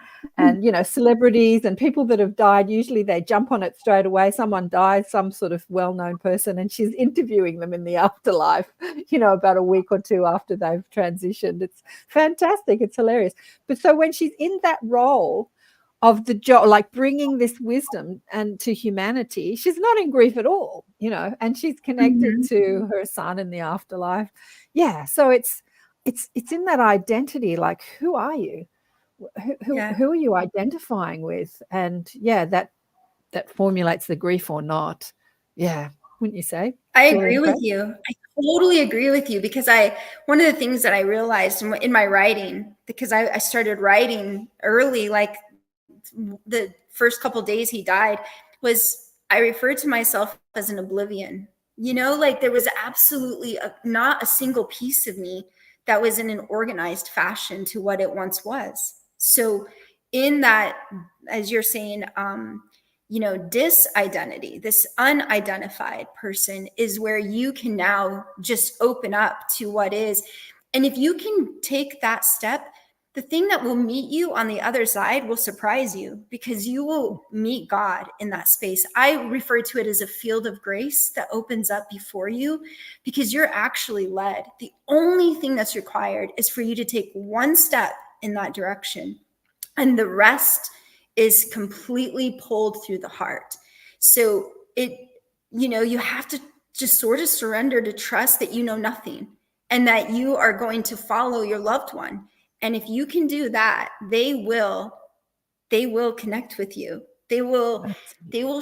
Speaker 1: celebrities and people that have died. Usually they jump on it straight away. Someone dies, some sort of well-known person, and she's interviewing them in the afterlife, about a week or 2 after they've transitioned. It's fantastic. It's hilarious. But so when she's in that role of the job, like bringing this wisdom and to humanity, she's not in grief at all, and she's connected to her son in the afterlife. Yeah. So it's in that identity, like, who are you? Who are you identifying with? And that that formulates the grief or not. Yeah, wouldn't you say?
Speaker 5: I agree with you. I totally agree with you, because one of the things that I realized in my writing, because I started writing early, like the first couple of days he died, was I referred to myself as an oblivion. Like there was absolutely not a single piece of me that was in an organized fashion to what it once was. So in that, as you're saying, disidentity, this unidentified person, is where you can now just open up to what is. And if you can take that step, the thing that will meet you on the other side will surprise you, because you will meet God in that space. I refer to it as a field of grace that opens up before you, because you're actually led. The only thing that's required is for you to take one step in that direction, and the rest is completely pulled through the heart. So you have to just sort of surrender to trust that you know nothing, and that you are going to follow your loved one. And if you can do that, they will connect with you. They will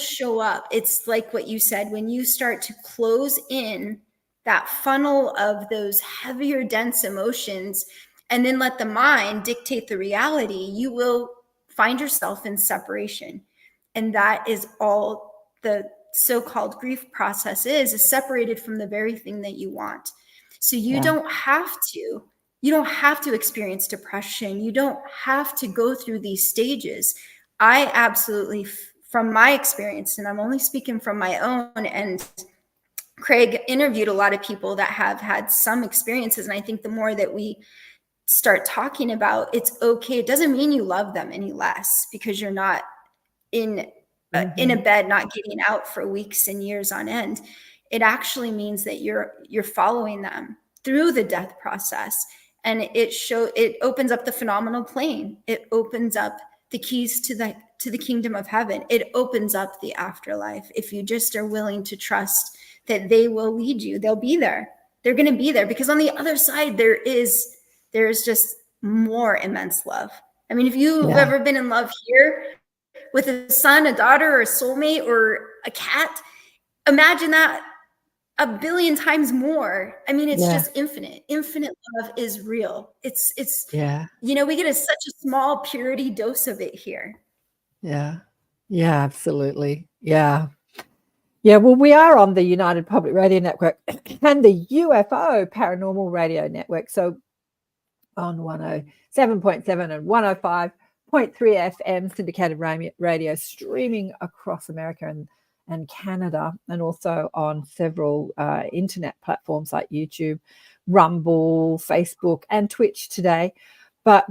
Speaker 5: show up. It's like what you said, when you start to close in that funnel of those heavier, dense emotions, and then let the mind dictate the reality, you will find yourself in separation. And that is all the so-called grief process is separated from the very thing that you want. So you don't have to experience depression. You don't have to go through these stages. I absolutely, from my experience, and I'm only speaking from my own, and Craig interviewed a lot of people that have had some experiences. And I think the more that we start talking about it's okay, it doesn't mean you love them any less because you're not in a bed, not getting out for weeks and years on end. It actually means that you're following them through the death process. And it opens up the phenomenal plane. It opens up the keys to the kingdom of heaven. It opens up the afterlife. If you just are willing to trust that they will lead you, they'll be there. They're going to be there, because on the other side, there is just more immense love. I mean, if you've ever been in love here with a son, a daughter, or a soulmate, or a cat, imagine that a billion times more. I mean, it's just infinite. Infinite love is real. It's we get such a small purity dose of it here.
Speaker 1: Yeah, absolutely. Yeah. Well, we are on the United Public Radio Network and the UFO Paranormal Radio Network. So on 107.7 and 105.3 FM syndicated radio, streaming across America and Canada, and also on several internet platforms like YouTube, Rumble, Facebook, and Twitch today. But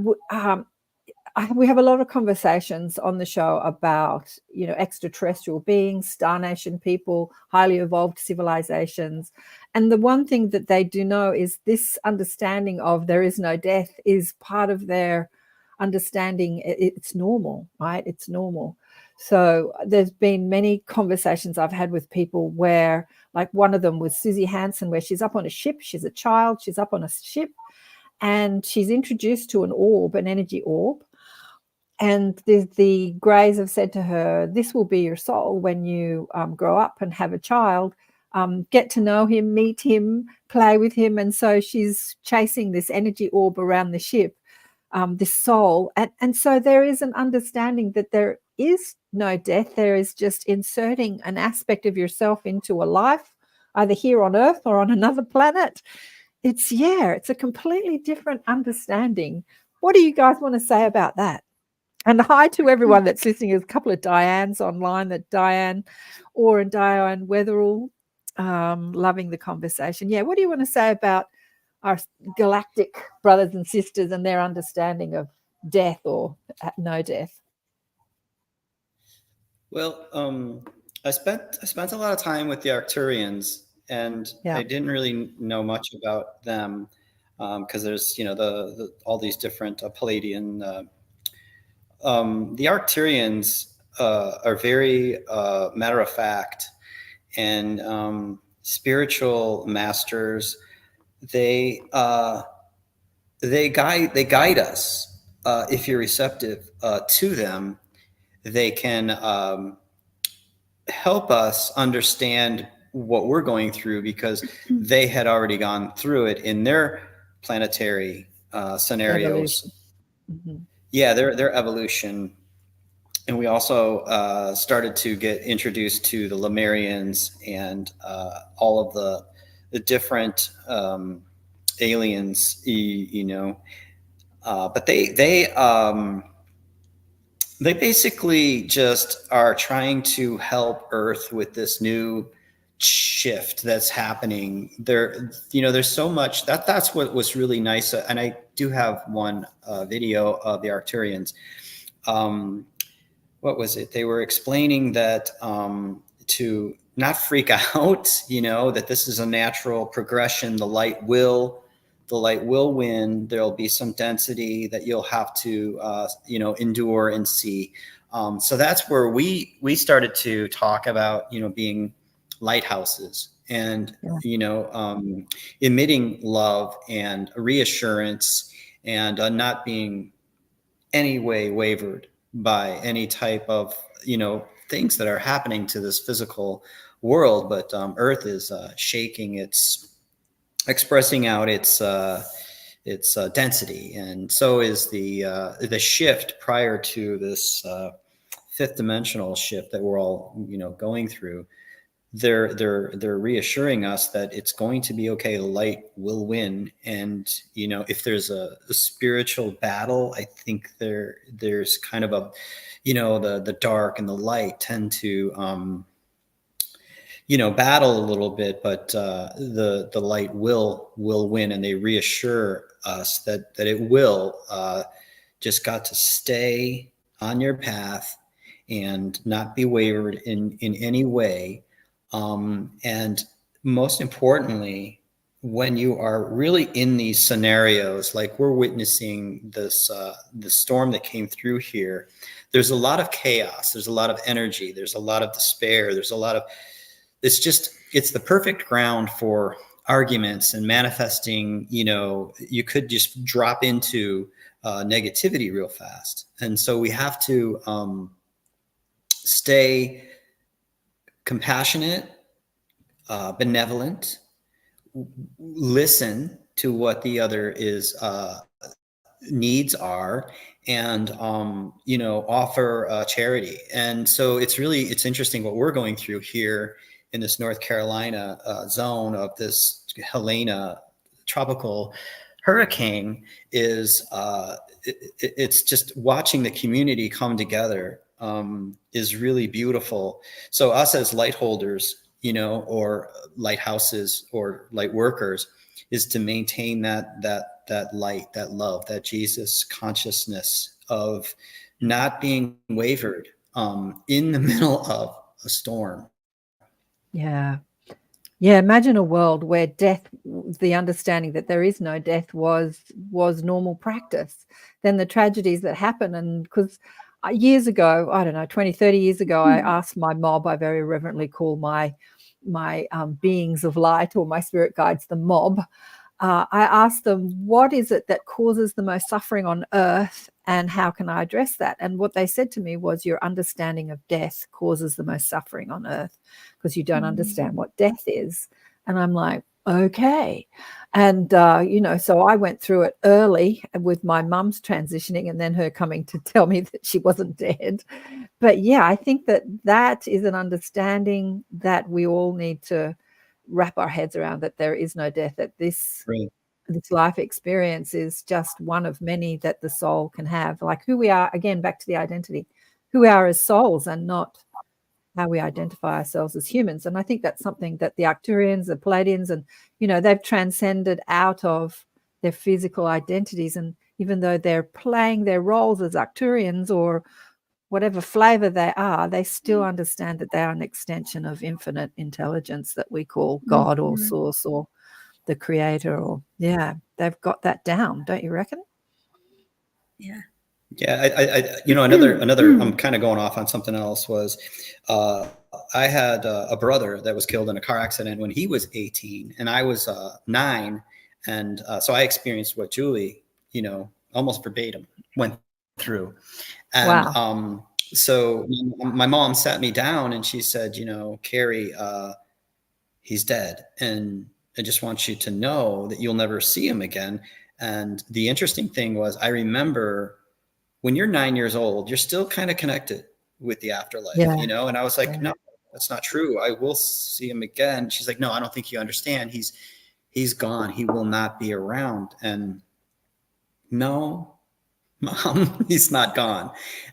Speaker 1: we have a lot of conversations on the show about, extraterrestrial beings, Star Nation people, highly evolved civilizations. And the one thing that they do know is this understanding of there is no death is part of their understanding. It's normal, right? It's normal. So there's been many conversations I've had with people where, like one of them was Susie Hansen, where she's up on a ship. She's a child. She's up on a ship and she's introduced to an energy orb. And the Greys have said to her, this will be your soul when you grow up and have a child. Get to know him, meet him, play with him. And so she's chasing this energy orb around the ship, this soul. And so there is an understanding that there is no death. There is just inserting an aspect of yourself into a life, either here on Earth or on another planet. It's a completely different understanding. What do you guys want to say about that? And hi to everyone that's listening. There's a couple of Dianes online, that Diane Orr and Diane Weatherall, loving the conversation. What do you want to say about our galactic brothers and sisters and their understanding of death or no death?
Speaker 6: Well, I spent a lot of time with the Arcturians, and I didn't really know much about them because there's all these different Palladian. The Arcturians are very matter of fact and spiritual masters. They guide us if you're receptive to them. They can help us understand what we're going through, because they had already gone through it in their planetary scenarios.
Speaker 1: Evolution. Mm-hmm.
Speaker 6: Yeah, their evolution. And we also started to get introduced to the Lemurians and all of the different aliens, you know. But they basically just are trying to help Earth with this new shift that's happening. There's so much that's what was really nice. And I do have one video of the Arcturians. What was it? They were explaining that to not freak out, that this is a natural progression. The light will win. There'll be some density that you'll have to, endure and see. So that's where we started to talk about, being lighthouses and, emitting love and reassurance and not being any way wavered by any type of, things that are happening to this physical world. But Earth is shaking, it's expressing out its density, and so is the shift prior to this fifth dimensional shift that we're all going through. They're reassuring us that it's going to be okay. The light will win, and if there's a spiritual battle, I think there's kind of a the dark and the light tend to battle a little bit, but the light will win, and they reassure us that it will. Just got to stay on your path and not be wavered in any way. And most importantly, when you are really in these scenarios, like we're witnessing this, the storm that came through here, there's a lot of chaos. There's a lot of energy. There's a lot of despair. There's a lot of, it's the perfect ground for arguments and manifesting. You could just drop into negativity real fast. And so we have to stay compassionate, benevolent, listen to what the other is needs are, and offer charity. And so it's interesting what we're going through here in this North Carolina zone of this Helena tropical hurricane. Is it's just watching the community come together is really beautiful. So us as light holders, or lighthouses or light workers, is to maintain that light, that love, that Jesus consciousness of not being wavered in the middle of a storm.
Speaker 1: Yeah. Imagine a world where death, the understanding that there is no death was normal practice. Then the tragedies that happen, and because years ago, I don't know, 20, 30 years ago, I asked my mob, I very reverently call my beings of light, or my spirit guides, the mob. I asked them, what is it that causes the most suffering on earth, and how can I address that? And what they said to me was, your understanding of death causes the most suffering on earth, because you don't understand what death is. And I'm like, okay. And, so I went through it early with my mum's transitioning, and then her coming to tell me that she wasn't dead. But yeah, I think that is an understanding that we all need to wrap our heads around, that there is no death, that this life experience is just one of many that the soul can have. Like who we are, again, back to the identity, who we are as souls, and not how we identify ourselves as humans. And I think that's something that the Arcturians, the Palladians, and, they've transcended out of their physical identities. And even though they're playing their roles as Arcturians or whatever flavor they are, they still understand that they are an extension of infinite intelligence that we call God or source or the creator, or they've got that down, don't you reckon?
Speaker 6: Yeah, another I'm kind of going off on something else. Was I had a brother that was killed in a car accident when he was 18 and I was 9, and so I experienced what Julie almost verbatim went through. And So my mom sat me down and she said, Carrie, he's dead. And I just want you to know that you'll never see him again. And the interesting thing was, I remember when you're 9 years old, you're still kind of connected with the afterlife,
Speaker 1: Yeah.
Speaker 6: And I was like, no, that's not true. I will see him again. She's like, no, I don't think you understand. He's gone. He will not be around. And no, Mom, he's not gone.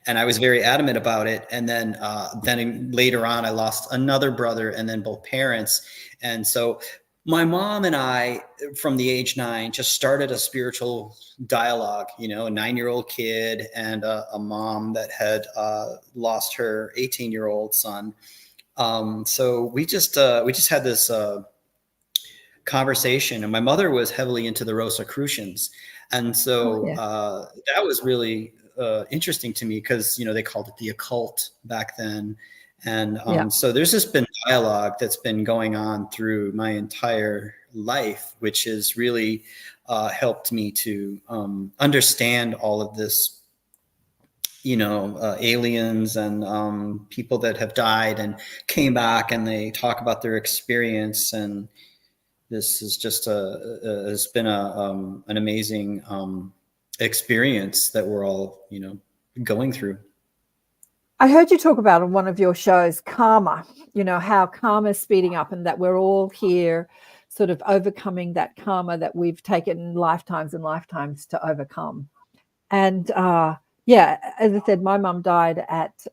Speaker 6: And I was very adamant about it. And then later on, I lost another brother and then both parents. And so my mom and I, from the age 9, just started a spiritual dialogue, a 9-year-old kid and a mom that had lost her 18-year-old son. So we just had this conversation, and my mother was heavily into the Rosicrucians. And so that was really interesting to me because, they called it the occult back then. And so there's just been dialogue that's been going on through my entire life, which has really helped me to understand all of this, aliens and people that have died and came back and they talk about their experience. And this is just has been an amazing experience that we're all, going through.
Speaker 1: I heard you talk about on one of your shows, karma, how karma is speeding up and that we're all here sort of overcoming that karma that we've taken lifetimes and lifetimes to overcome. And as I said, my mum died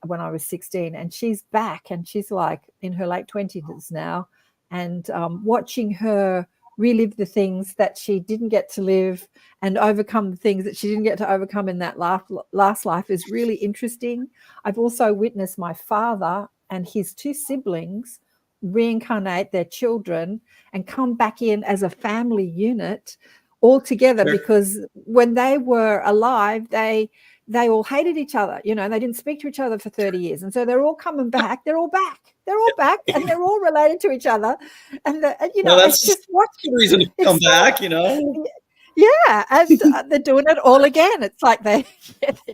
Speaker 1: when I was 16 and she's back and she's like in her late 20s now. And watching her relive the things that she didn't get to live and overcome the things that she didn't get to overcome in that last life is really interesting. I've also witnessed my father and his 2 siblings reincarnate their children and come back in as a family unit all together. Sure. Because when they were alive, they all hated each other. They didn't speak to each other for 30 years. And so they're all coming back. They're all back. They're all back and they're all related to each other. And,
Speaker 6: that's it's just the reason to come back,
Speaker 1: Yeah. And they're doing it all again. It's like they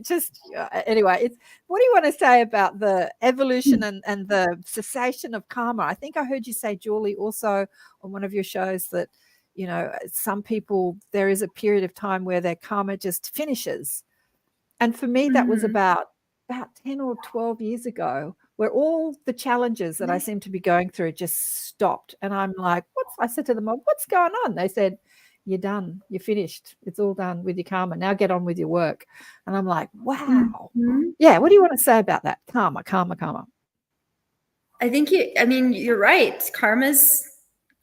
Speaker 1: just, anyway, what do you want to say about the evolution and the cessation of karma? I think I heard you say, Julie, also on one of your shows that, some people, there is a period of time where their karma just finishes. And for me, that was about 10 or 12 years ago, where all the challenges that I seem to be going through just stopped. And I'm like, I said to them, what's going on? They said, you're done. You're finished. It's all done with your karma. Now get on with your work. And I'm like, wow. Yeah. What do you want to say about that? Karma.
Speaker 5: I think you're right.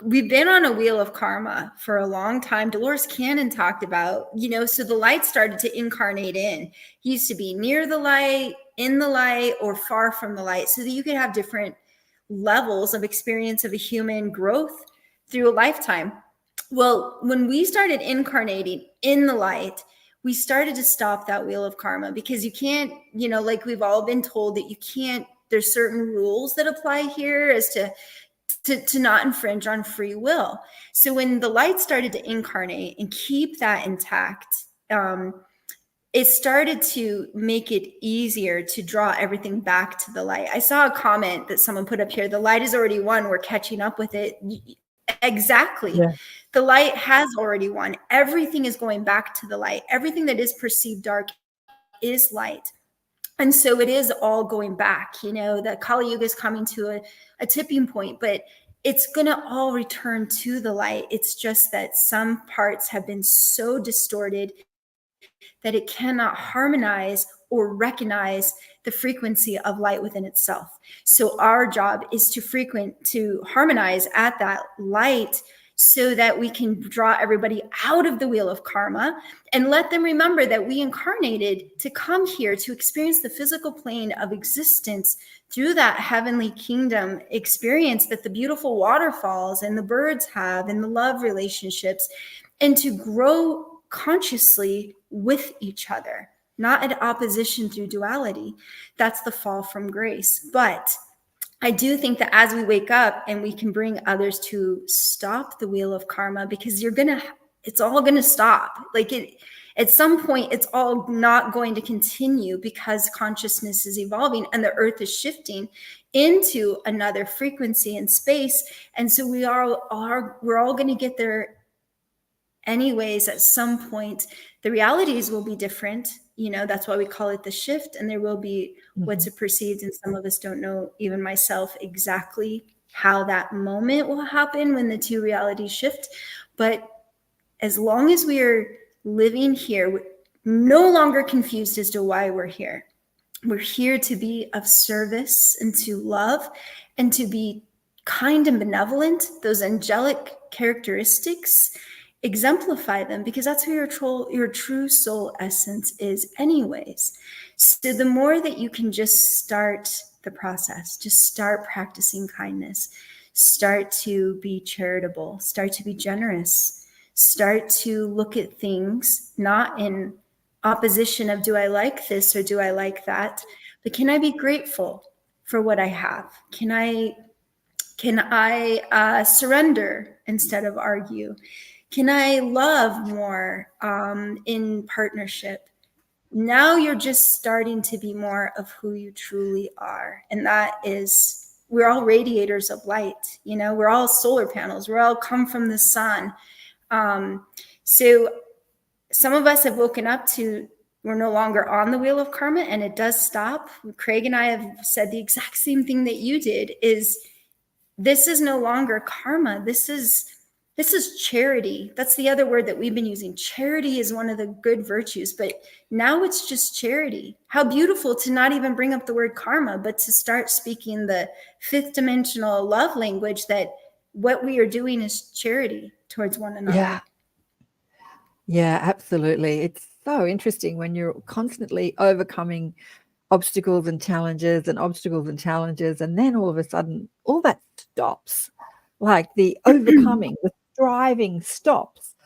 Speaker 5: We've been on a wheel of karma for a long time. Dolores Cannon talked about, so the light started to incarnate in. He used to be near the light, in the light, or far from the light, so that you could have different levels of experience of a human growth through a lifetime. Well, when we started incarnating in the light, we started to stop that wheel of karma, because you can't, like we've all been told that you can't, there's certain rules that apply here as to not infringe on free will. So when the light started to incarnate and keep that intact, it started to make it easier to draw everything back to the light. I saw a comment that someone put up here, the light is already won, we're catching up with it. Exactly. Yeah. The light has already won. Everything is going back to the light. Everything that is perceived dark is light. And so it is all going back, the Kali Yuga is coming to a tipping point, but it's going to all return to the light. It's just that some parts have been so distorted that it cannot harmonize or recognize the frequency of light within itself. So our job is to harmonize at that light, so that we can draw everybody out of the wheel of karma and let them remember that we incarnated to come here to experience the physical plane of existence through that heavenly kingdom experience that the beautiful waterfalls and the birds have and the love relationships, and to grow consciously with each other, not in opposition through duality. That's the fall from grace. But I do think that as we wake up and we can bring others to stop the wheel of karma, because it's all going to stop. Like At some point, it's all not going to continue because consciousness is evolving and the earth is shifting into another frequency and space. And so we're all going to get there anyways. At some point, the realities will be different. That's why we call it the shift. And there will be what's perceived. And some of us don't know, even myself, exactly how that moment will happen when the two realities shift. But as long as we are living here, we're no longer confused as to why we're here. We're here to be of service and to love and to be kind and benevolent. Those angelic characteristics, exemplify them, because that's who your true soul essence is anyways. So the more that you can just start the process, just start practicing kindness, start to be charitable, start to be generous, start to look at things not in opposition of, do I like this or do I like that, but can I be grateful for what I have? Can I surrender instead of argue? Can I love more in partnership? Now you're just starting to be more of who you truly are. And that is, we're all radiators of light. We're all solar panels. We're all come from the sun. So some of us have woken up to, we're no longer on the wheel of karma, and it does stop. Craig and I have said the exact same thing that you did, is this is no longer karma. This is charity. That's the other word that we've been using. Charity is one of the good virtues, but now it's just charity. How beautiful to not even bring up the word karma, but to start speaking the fifth dimensional love language, that what we are doing is charity towards one another.
Speaker 1: Yeah, absolutely. It's so interesting when you're constantly overcoming obstacles and challenges, and then all of a sudden all that stops. Like the overcoming, the striving stops,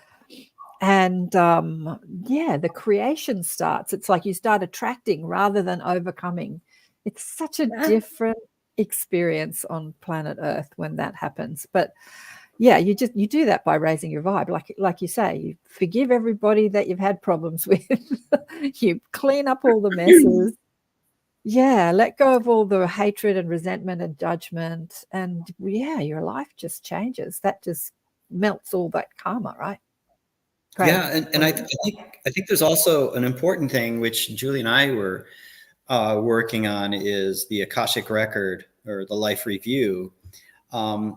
Speaker 1: and the creation starts. It's like you start attracting rather than overcoming. It's such a different experience on planet Earth when that happens. But yeah, you do that by raising your vibe, like you say. You forgive everybody that you've had problems with. You clean up all the messes. Yeah, let go of all the hatred and resentment and judgment, and your life just changes. That just melts all that karma, right? Craig?
Speaker 6: Yeah, and I think there's also an important thing which Julie and I were working on, is the Akashic record, or the life review.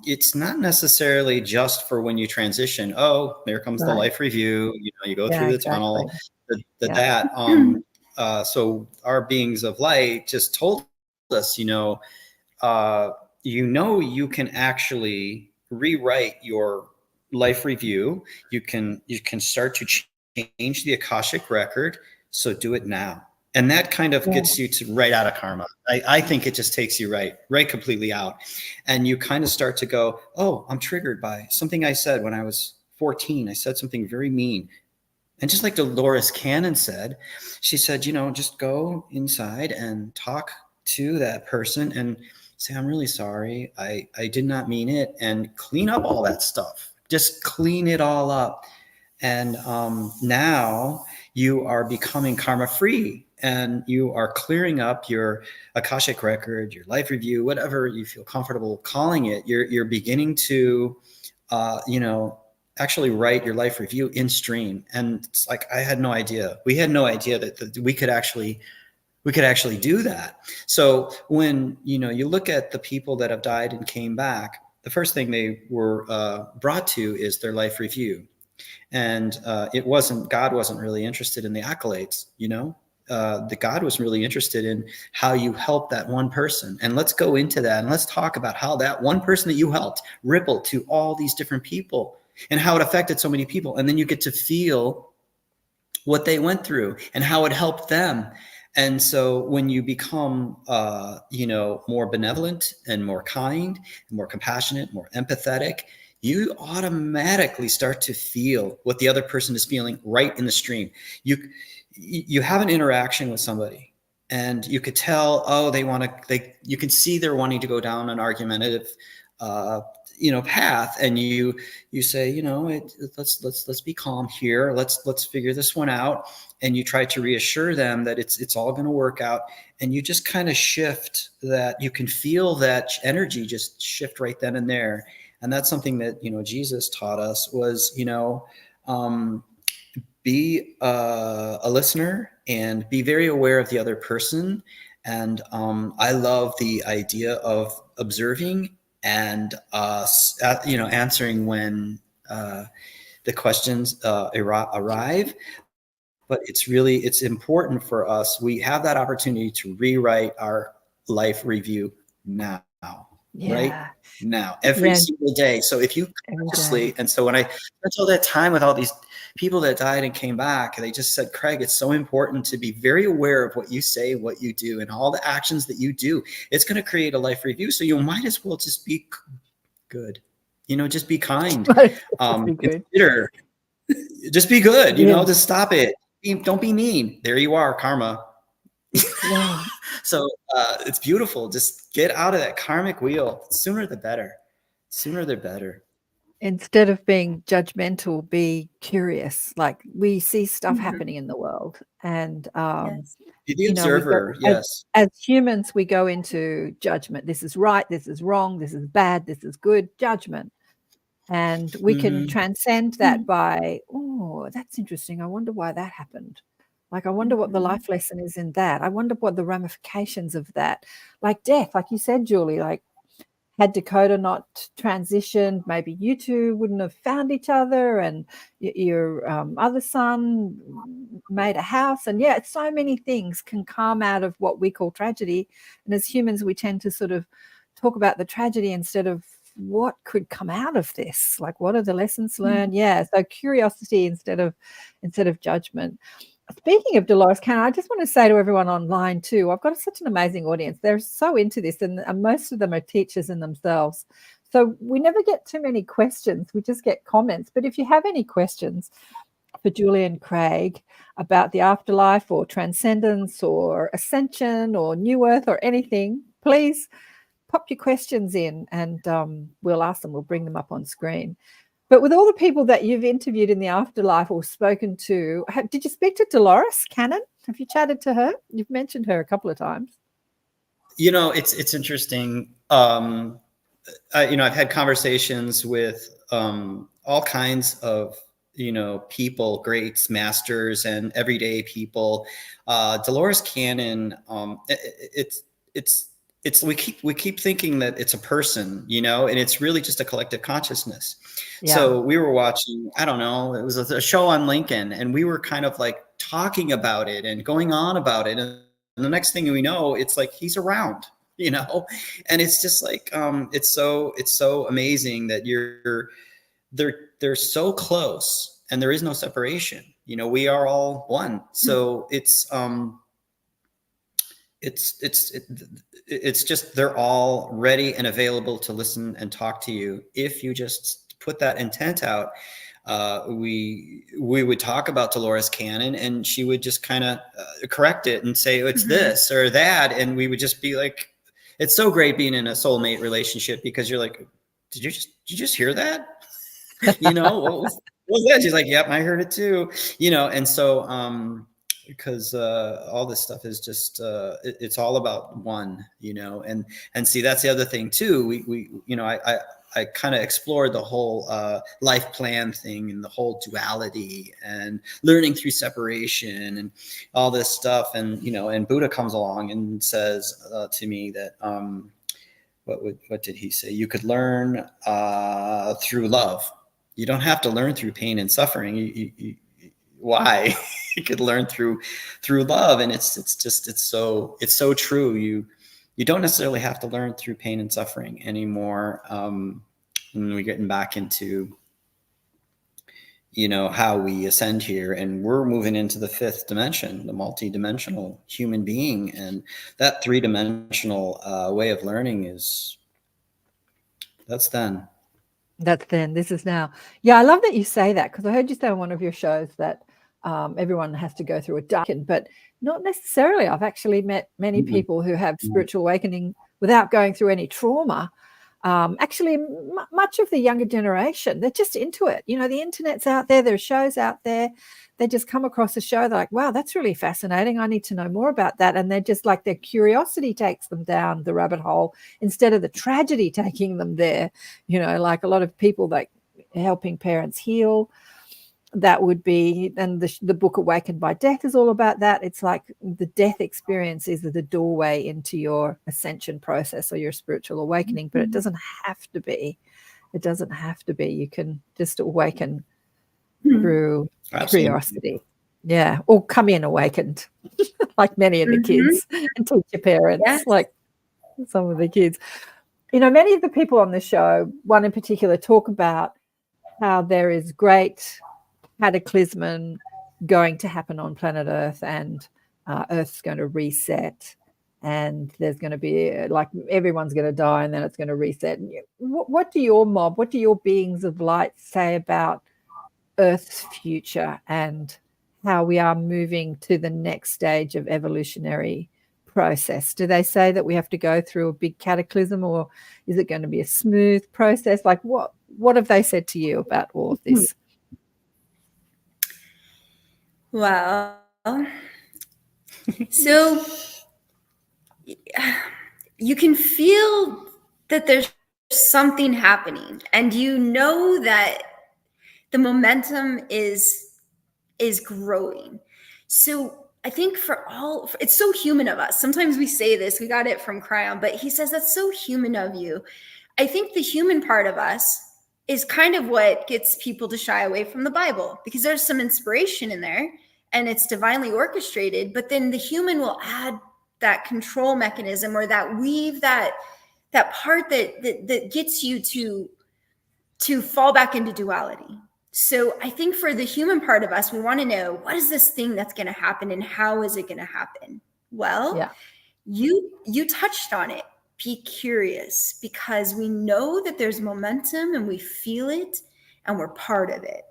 Speaker 6: It's not necessarily just for when you transition. Oh, there comes the life review. You go through the tunnel. So our beings of light just told us, you can actually rewrite your life review. You can start to change the Akashic record. So do it now. And that kind of gets you to right out of karma. I think it just takes you right completely out. And you kind of start to go, oh, I'm triggered by something I said when I was 14. I said something very mean. And just like Dolores Cannon said, she said, just go inside and talk to that person and say, I'm really sorry. I did not mean it. And clean up all that stuff. Just clean it all up. And now you are becoming karma free. And you are clearing up your Akashic record, your life review, whatever you feel comfortable calling it. You're beginning to, actually write your life review in stream. And it's like, I had no idea. We had no idea that we could actually do that. So when, you look at the people that have died and came back, the first thing they were brought to is their life review. And God wasn't really interested in the accolades, the God was really interested in how you helped that one person. And let's go into that and let's talk about how that one person that you helped rippled to all these different people and how it affected so many people. And then you get to feel what they went through and how it helped them. And so when you become, more benevolent and more kind, and more compassionate, more empathetic, you automatically start to feel what the other person is feeling right in the stream. You have an interaction with somebody and you could tell, you can see they're wanting to go down an argumentative path, and you say, let's be calm here. Let's figure this one out. And you try to reassure them that it's all going to work out. And you just kind of shift that. You can feel that energy just shift right then and there. And that's something that, Jesus taught us was, be a listener and be very aware of the other person. And I love the idea of observing and answering when the questions arrive. But it's important for us. We have that opportunity to rewrite our life review now, right now, every single day. So if you consciously, and so when I spent all that time with all these people that died and came back, they just said, Craig, it's so important to be very aware of what you say, what you do, and all the actions that you do. It's going to create a life review. So you might as well just be good, just be kind, consider, just be good, just stop it. Don't be mean. There you are, karma.
Speaker 1: Yeah.
Speaker 6: So it's beautiful. Just get out of that karmic wheel. Sooner the better. Sooner the better.
Speaker 1: Instead of being judgmental, be curious. Like, we see stuff happening in the world, and
Speaker 6: Be the observer. Yes.
Speaker 1: As humans, we go into judgment. This is right. This is wrong. This is bad. This is good. Judgment. And we can transcend that by, oh, that's interesting. I wonder why that happened. Like, I wonder what the life lesson is in that. I wonder what the ramifications of that, like death, like you said, Julie, like, had Dakota not transitioned, maybe you two wouldn't have found each other, and your other son made a house. And so many things can come out of what we call tragedy. And as humans, we tend to sort of talk about the tragedy instead of what could come out of this. Like, what are the lessons learned? So curiosity instead of judgment. Speaking of Dolores Cannon, I just want to say to everyone online too, I've got such an amazing audience. They're so into this, and most of them are teachers in themselves. So we never get too many questions. We just get comments. But if you have any questions for Julie and Craig about the afterlife or transcendence or ascension or new earth or anything, please pop your questions in, and we'll ask them. We'll bring them up on screen. But with all the people that you've interviewed in the afterlife or spoken to, did you speak to Dolores Cannon? Have you chatted to her? You've mentioned her a couple of times.
Speaker 6: It's interesting. I've had conversations with all kinds of people, greats, masters, and everyday people. Dolores Cannon, we keep thinking that it's a person, and it's really just a collective consciousness. So we were watching, I don't know, it was a show on Lincoln, and we were kind of like talking about it and going on about it. And the next thing we know, it's like he's around, and it's just like, it's so amazing that they're so close, and there is no separation. We are all one. So it's just, they're all ready and available to listen and talk to you. If you just put that intent out, we would talk about Dolores Cannon, and she would just kind of correct it and say, it's this or that. And we would just be like, it's so great being in a soulmate relationship, because you're like, did you just hear that? What was that? She's like, yep, I heard it too. And so, because all this stuff is just it's all about one, and see, that's the other thing too. We I kind of explored the whole life plan thing and the whole duality and learning through separation and all this stuff. And and Buddha comes along and says to me that what did he say? You could learn through love. You don't have to learn through pain and suffering. Why? You could learn through love, and it's so true. You don't necessarily have to learn through pain and suffering anymore. When we're getting back into how we ascend here, and we're moving into the fifth dimension, the multidimensional human being, and that three-dimensional way of learning that's then.
Speaker 1: This is now. Yeah, I love that you say that, because I heard you say on one of your shows that everyone has to go through a darken, but not necessarily. I've actually met many people who have spiritual awakening without going through any trauma. Actually, much of the younger generation, they're just into it. You know, the internet's out there, there's shows out there. They just come across a show, they're like, wow, that's really fascinating. I need to know more about that. And they're just like, their curiosity takes them down the rabbit hole instead of the tragedy taking them there. You know, like a lot of people like helping parents heal. That would be, and the book Awakened by Death is all about that. It's like the death experience is the doorway into your ascension process or your spiritual awakening, but it doesn't have to be. It doesn't have to be. You can just awaken through curiosity. Yeah. Or come in awakened, like many of the kids, and teach your parents, like some of the kids. You know, many of the people on the show, one in particular, talk about how there is great cataclysm going to happen on planet Earth, and Earth's going to reset, and there's going to be like everyone's going to die, and then it's going to reset. What do your beings of light say about Earth's future and how we are moving to the next stage of evolutionary process? Do they say that we have to go through a big cataclysm, or is it going to be a smooth process? Like what have they said to you about all of this?
Speaker 5: Well, so you can feel that there's something happening, and you know that the momentum is growing. So I think it's so human of us. Sometimes we say this, we got it from Cryon, but he says that's so human of you. I think the human part of us is kind of what gets people to shy away from the Bible, because there's some inspiration in there and it's divinely orchestrated, but then the human will add that control mechanism or that weave, that part that gets you to fall back into duality. So I think for the human part of us, we want to know, what is this thing that's going to happen and how is it going to happen? Well, you touched on it. Be curious, because we know that there's momentum and we feel it and we're part of it.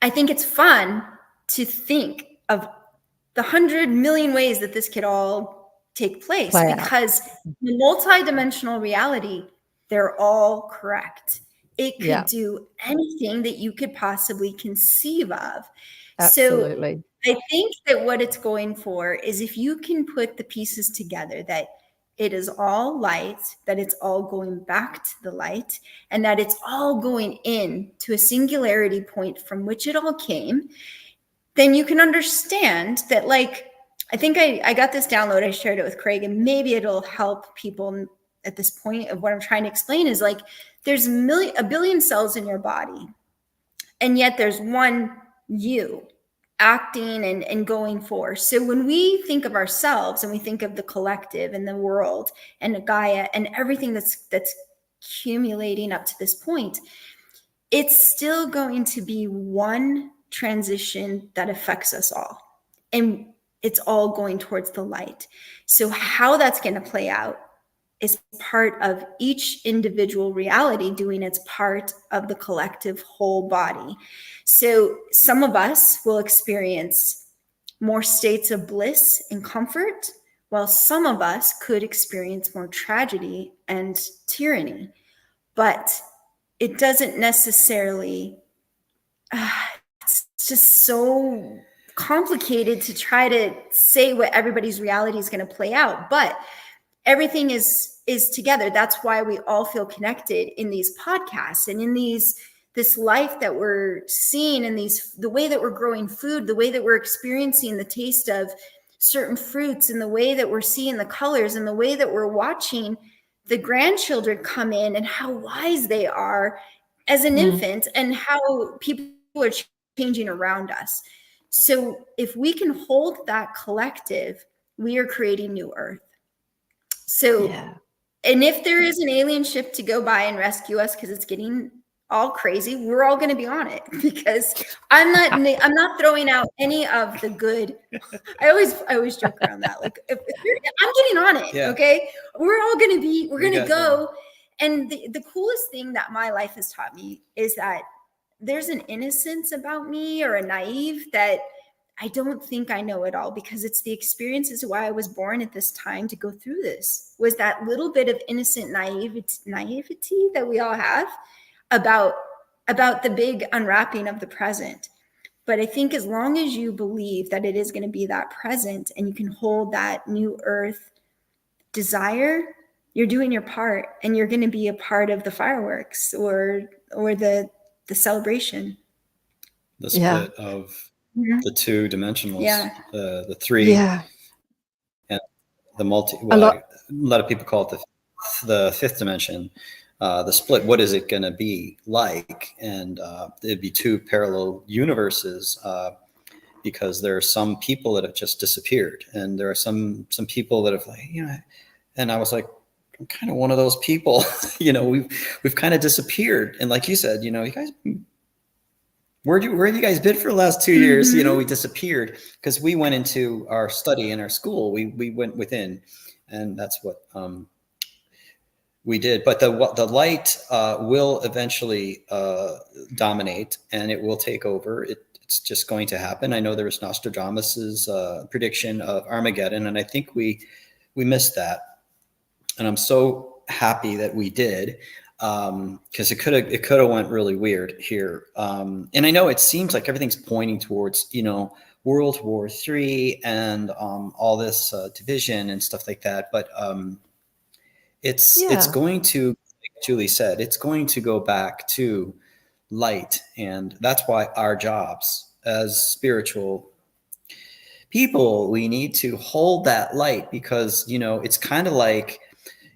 Speaker 5: I think it's fun to think of the 100 million ways that this could all take place, because the multidimensional reality, they're all correct. It could do anything that you could possibly conceive of.
Speaker 1: Absolutely.
Speaker 5: So I think that what it's going for is, if you can put the pieces together, that it is all light, that it's all going back to the light, and that it's all going in to a singularity point from which it all came, then you can understand that, like, I think I got this download, I shared it with Craig, and maybe it'll help people at this point of what I'm trying to explain is, like, there's a billion cells in your body, and yet there's one you acting and going for. So when we think of ourselves and we think of the collective and the world and the Gaia and everything that's accumulating up to this point, it's still going to be one transition that affects us all. And it's all going towards the light. So how that's going to play out is part of each individual reality doing its part of the collective whole body. So some of us will experience more states of bliss and comfort, while some of us could experience more tragedy and tyranny. But it doesn't necessarily, it's just so complicated to try to say what everybody's reality is going to play out. But everything is together. That's why we all feel connected in these podcasts and in this life that we're seeing, and the way that we're growing food, the way that we're experiencing the taste of certain fruits, and the way that we're seeing the colors, and the way that we're watching the grandchildren come in and how wise they are as an infant, and how people are changing around us. So if we can hold that collective, we are creating new Earth. So, and if there is an alien ship to go by and rescue us because it's getting all crazy, we're all going to be on it, because I'm not throwing out any of the good. I always joke around that. Like, I'm getting on it. Yeah. Okay. We're going to go. And the coolest thing that my life has taught me is that there's an innocence about me, or a naive, that I don't think I know it all, because it's the experiences why I was born at this time to go through this, was that little bit of innocent naivety that we all have about the big unwrapping of the present. But I think as long as you believe that it is going to be that present and you can hold that new earth desire, you're doing your part, and you're going to be a part of the fireworks or the celebration.
Speaker 6: The split of the two dimensionals, the three, and the multi. Well, a lot of people call it the fifth dimension. The split. What is it going to be like? And it'd be two parallel universes, because there are some people that have just disappeared, and there are some people that have, like, you know. And I was like, I'm kind of one of those people. You know, we've kind of disappeared. And like you said, you know, you guys, where have you guys been for the last 2 years? You know, we disappeared because we went into our study in our school. We went within, and that's what we did. But the light will eventually dominate, and it will take over. It's just going to happen. I know there was Nostradamus's prediction of Armageddon, and I think we missed that. And I'm so happy that we did, because it could have went really weird here. And I know it seems like everything's pointing towards, you know, World War III and all this division and stuff like that. But it's going to, like Julie said, it's going to go back to light, and that's why our jobs as spiritual people, we need to hold that light, because, you know, it's kind of like,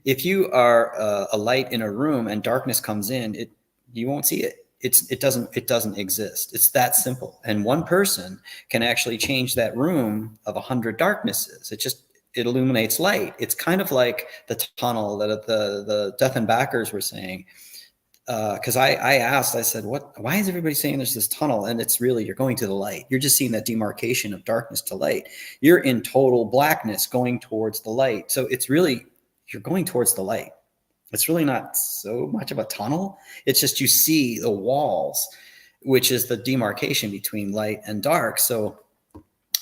Speaker 6: if you are a light in a room and darkness comes in, you won't see it. It doesn't exist. It's that simple. And one person can actually change that room of 100 darknesses. It illuminates light. It's kind of like the tunnel that the Death and Backers were saying. Because I asked, I said, why is everybody saying there's this tunnel? And it's really, you're going to the light. You're just seeing that demarcation of darkness to light. You're in total blackness going towards the light. So it's really, you're going towards the light. It's really not so much of a tunnel. It's just, you see the walls, which is the demarcation between light and dark. So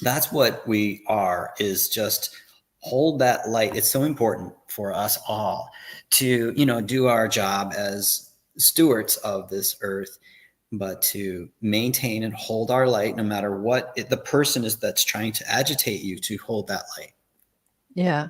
Speaker 6: that's what we are, is just hold that light. It's so important for us all to, you know, do our job as stewards of this earth, but to maintain and hold our light, no matter what the person is that's trying to agitate you, to hold that light.
Speaker 1: Yeah.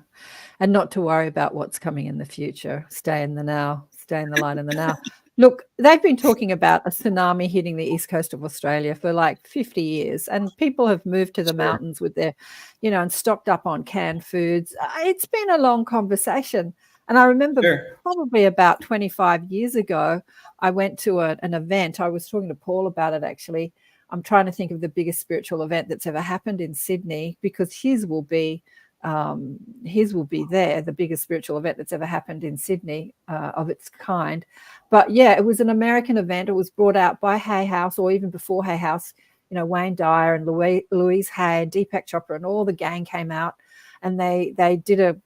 Speaker 1: And not to worry about what's coming in the future. Stay in the now, stay in the light in the now. Look, they've been talking about a tsunami hitting the east coast of Australia for like 50 years, and people have moved to the mountains with their, you know, and stocked up on canned foods. It's been a long conversation. And I remember probably about 25 years ago, I went to an event. I was talking to Paul about it, actually. I'm trying to think of the biggest spiritual event that's ever happened in Sydney, because his will be there, the biggest spiritual event that's ever happened in Sydney of its kind. But yeah, it was an American event. It was brought out by Hay House, or even before Hay House. You know, Wayne Dyer and Louise Hay and Deepak Chopra and all the gang came out, and they did a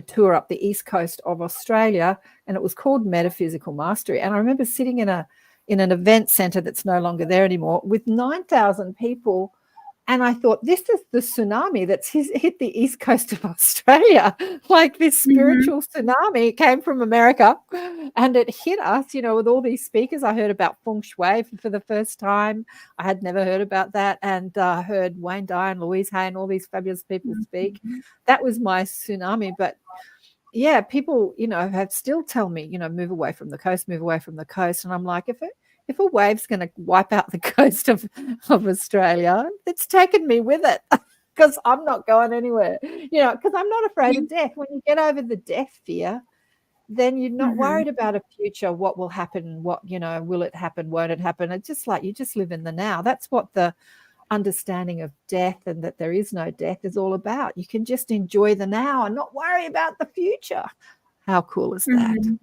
Speaker 1: tour up the east coast of Australia, and it was called Metaphysical Mastery. And I remember sitting in an event centre that's no longer there anymore with 9,000 people. And I thought, this is the tsunami that's hit the east coast of Australia. Like this spiritual tsunami. It came from America and it hit us, you know, with all these speakers. I heard about feng shui for the first time. I had never heard about that. And I heard Wayne Dyer and Louise Hay and all these fabulous people speak. That was my tsunami. But yeah, people, you know, have still tell me, you know, move away from the coast, move away from the coast. And I'm like, if a wave's going to wipe out the coast of Australia, it's taken me with it, because I'm not going anywhere, you know, because I'm not afraid of death. When you get over the death fear, then you're not worried about a future, what will happen, what, you know, will it happen, won't it happen? It's just like you just live in the now. That's what the understanding of death, and that there is no death, is all about. You can just enjoy the now and not worry about the future. How cool is that?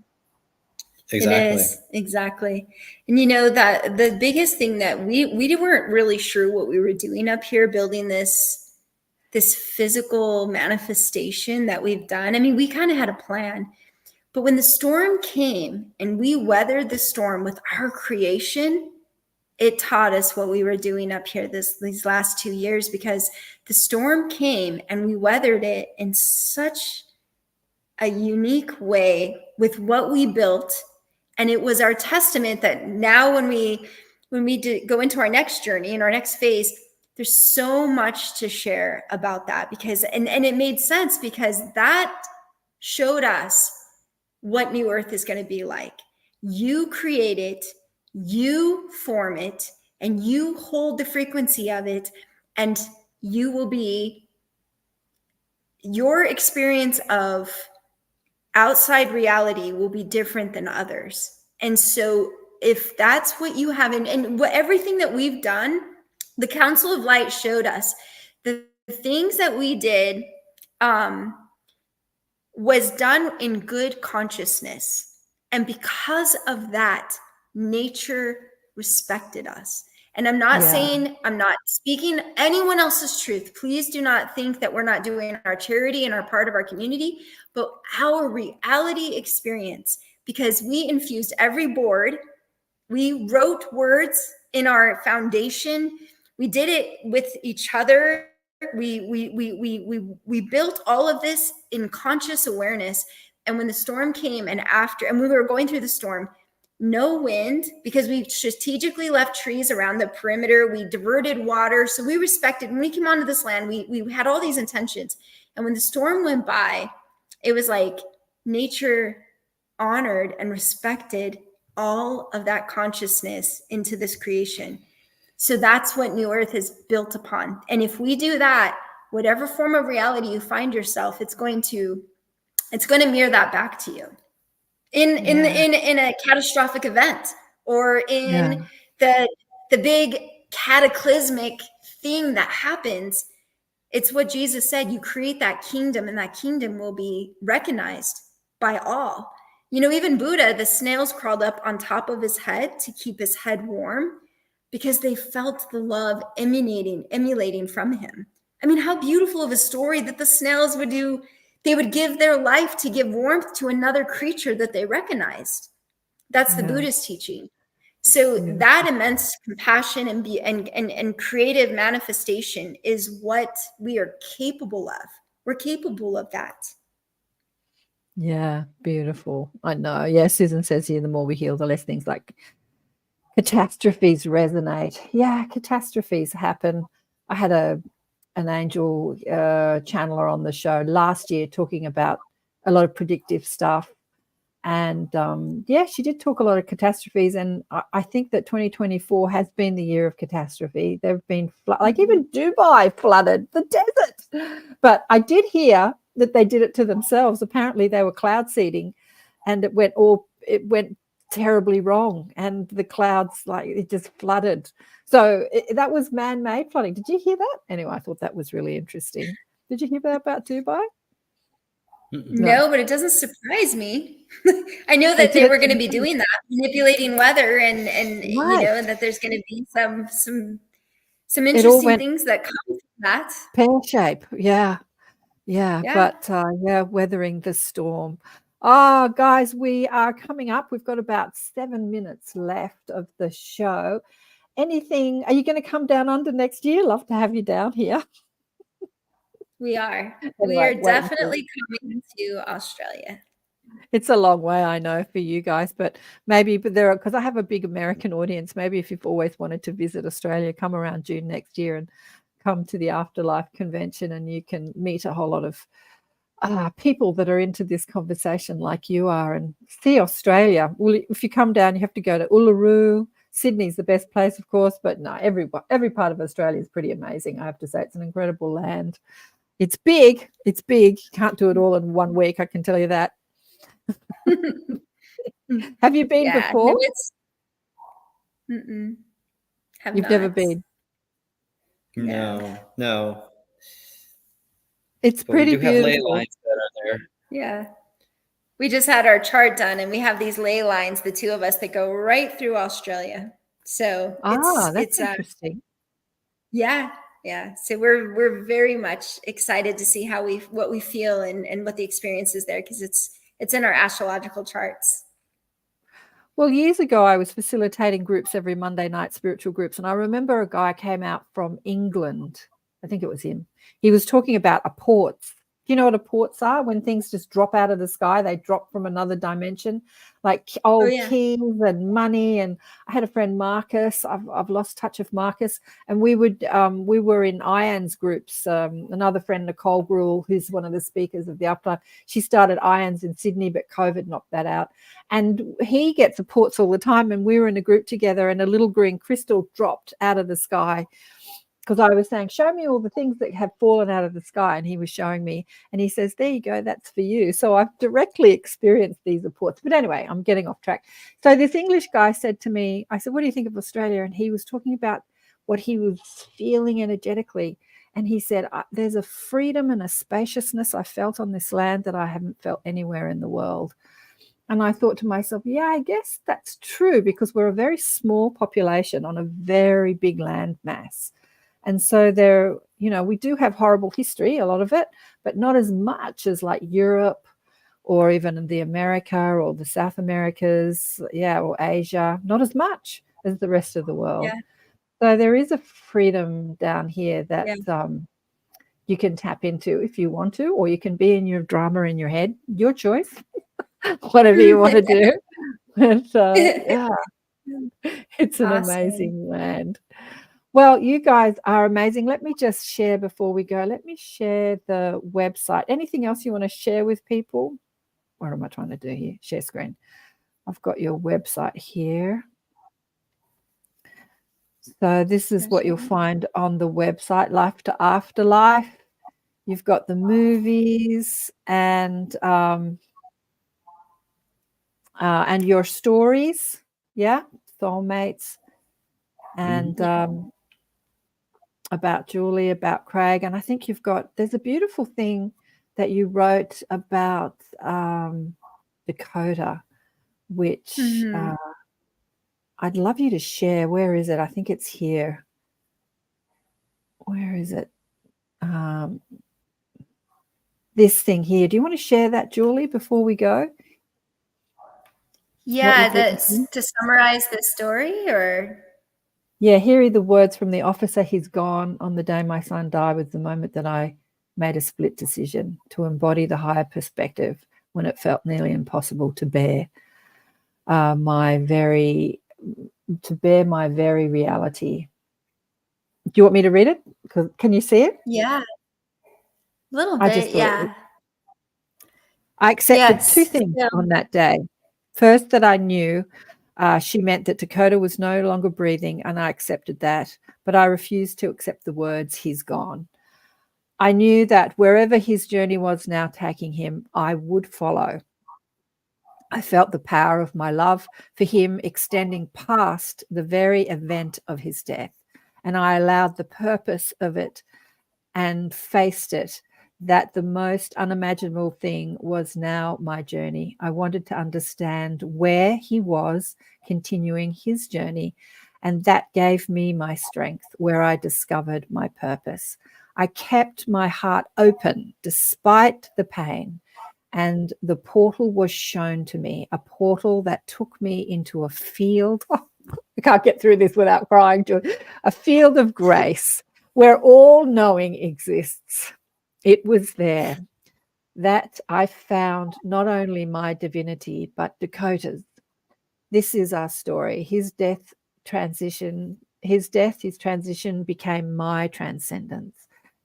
Speaker 6: Exactly.
Speaker 5: It is, exactly. And you know, that the biggest thing that we weren't really sure what we were doing up here, building this physical manifestation that we've done. I mean, we kind of had a plan, but when the storm came and we weathered the storm with our creation, it taught us what we were doing up here these last 2 years, because the storm came and we weathered it in such a unique way with what we built. And it was our testament that now when we go into our next journey and our next phase, there's so much to share about that, because and it made sense, because that showed us what New Earth is going to be like. You create it, you form it, and you hold the frequency of it, and you will be, your experience of outside reality will be different than others. And so if that's what you have, and what everything that we've done, the Council of Light showed us the things that we did was done in good consciousness. And because of that, nature respected us. And I'm not saying, I'm not speaking anyone else's truth. Please do not think that we're not doing our charity and our part of our community, but our reality experience, because we infused every board. We wrote words in our foundation. We did it with each other. We built all of this in conscious awareness. And when the storm came and we were going through the storm, no wind, because we strategically left trees around the perimeter. We diverted water. So we respected, when we came onto this land, we had all these intentions. And when the storm went by, it was like nature honored and respected all of that consciousness into this creation. So that's what New Earth is built upon. And if we do that, whatever form of reality you find yourself, it's going to mirror that back to you in a catastrophic event, or in the big cataclysmic thing that happens. It's what Jesus said, you create that kingdom, and that kingdom will be recognized by all. You know, even Buddha, the snails crawled up on top of his head to keep his head warm, because they felt the love emulating from him. I mean, how beautiful of a story that the snails would do. They would give their life to give warmth to another creature that they recognized. That's the Buddhist teaching. So that immense compassion and creative manifestation is what we are capable of. We're capable of that.
Speaker 1: Yeah, beautiful. I know. Yeah, Susan says here, the more we heal, the less things like catastrophes resonate. Yeah, catastrophes happen. I had an angel channeler on the show last year talking about a lot of predictive stuff. And she did talk a lot of catastrophes. And I think that 2024 has been the year of catastrophe. There have been like even Dubai flooded, the desert. But I did hear that they did it to themselves. Apparently they were cloud seeding, and it went terribly wrong, and the clouds, like, it just flooded. So that was man-made flooding. Did you hear that? Anyway, I thought that was really interesting. Did you hear that about Dubai?
Speaker 5: No, but it doesn't surprise me. I know that they were going to be doing that, manipulating weather, and you know that there's going to be some interesting things that come from that.
Speaker 1: Pear shape, yeah. But weathering the storm. Oh, guys, we are coming up. We've got about 7 minutes left of the show. Anything? Are you going to come down under next year? Love to have you down here.
Speaker 5: We are. We are definitely coming to Australia.
Speaker 1: It's a long way, I know, for you guys, but maybe, because I have a big American audience, maybe if you've always wanted to visit Australia, come around June next year and come to the Afterlife convention, and you can meet a whole lot of people that are into this conversation like you are, and see Australia. Well, if you come down, you have to go to Uluru. Sydney's the best place, of course, but no, every part of Australia is pretty amazing. I have to say, it's an incredible land. It's big. You can't do it all in 1 week, I can tell you that. Have you been before?
Speaker 5: No,
Speaker 1: You've never been?
Speaker 6: No.
Speaker 1: It's
Speaker 6: but
Speaker 1: pretty
Speaker 6: we do have
Speaker 1: beautiful.
Speaker 6: ley lines that are there.
Speaker 5: Yeah. We just had our chart done, and we have these ley lines, the two of us, that go right through Australia. So
Speaker 1: that's interesting.
Speaker 5: Yeah. So we're very much excited to see what we feel and what the experience is there, because it's in our astrological charts.
Speaker 1: Well, years ago, I was facilitating groups every Monday night, spiritual groups. And I remember a guy came out from England. I think it was him. He was talking about apports. Do you know what apports are? When things just drop out of the sky, they drop from another dimension, like old
Speaker 5: yeah.
Speaker 1: keys and money. And I had a friend, Marcus. I've lost touch of Marcus. And we were in IANS groups. Another friend, Nicole Gruel, who's one of the speakers of the Afterlife, she started IANS in Sydney, but COVID knocked that out. And he gets apports all the time. And we were in a group together, and a little green crystal dropped out of the sky. Because I was saying, show me all the things that have fallen out of the sky. And he was showing me, and he says, there you go, that's for you. So I've directly experienced these apports. But anyway, I'm getting off track. So this English guy said to me, I said, what do you think of Australia? And he was talking about what he was feeling energetically. And he said, there's a freedom and a spaciousness I felt on this land that I haven't felt anywhere in the world. And I thought to myself, yeah, I guess that's true, because we're a very small population on a very big land mass. And so there, we do have horrible history, a lot of it, but not as much as like Europe or even the America or the South Americas, or Asia, not as much as the rest of the world.
Speaker 5: Yeah.
Speaker 1: So there is a freedom down here that you can tap into if you want to, or you can be in your drama in your head, your choice, whatever you want to do. And it's an amazing land. Well, you guys are amazing. Let me just share before we go. Let me share the website. Anything else you want to share with people? What am I trying to do here? Share screen. I've got your website here. So this is what you'll find on the website, Life to Afterlife. You've got the movies and your stories. Yeah, soulmates. And about Julie, about Craig. And I think there's a beautiful thing that you wrote about Dakota, which I'd love you to share. Where is it? I think it's here. Where is it? This thing here. Do you want to share that, Julie, before we go?
Speaker 5: Yeah, that's to summarize the story, or...
Speaker 1: Yeah, here are the words from the officer. He's gone. On the day my son died was the moment that I made a split decision to embody the higher perspective when it felt nearly impossible to bear my very reality. Do you want me to read it? Can you see it?
Speaker 5: Yeah, a little bit,
Speaker 1: I accepted two things on that day. First, that I knew she meant that Dakota was no longer breathing, and I accepted that, but I refused to accept the words, he's gone. I knew that wherever his journey was now taking him, I would follow. I felt the power of my love for him extending past the very event of his death, and I allowed the purpose of it and faced it, that the most unimaginable thing was now my journey. I wanted to understand where he was continuing his journey, and that gave me my strength, where I discovered my purpose. I kept my heart open despite the pain, and the portal was shown to me, a portal that took me into a field. Oh, I can't get through this without crying, George. A field of grace where all knowing exists. It was there that I found not only my divinity, but Dakota's. This is our story. His transition became my transcendence.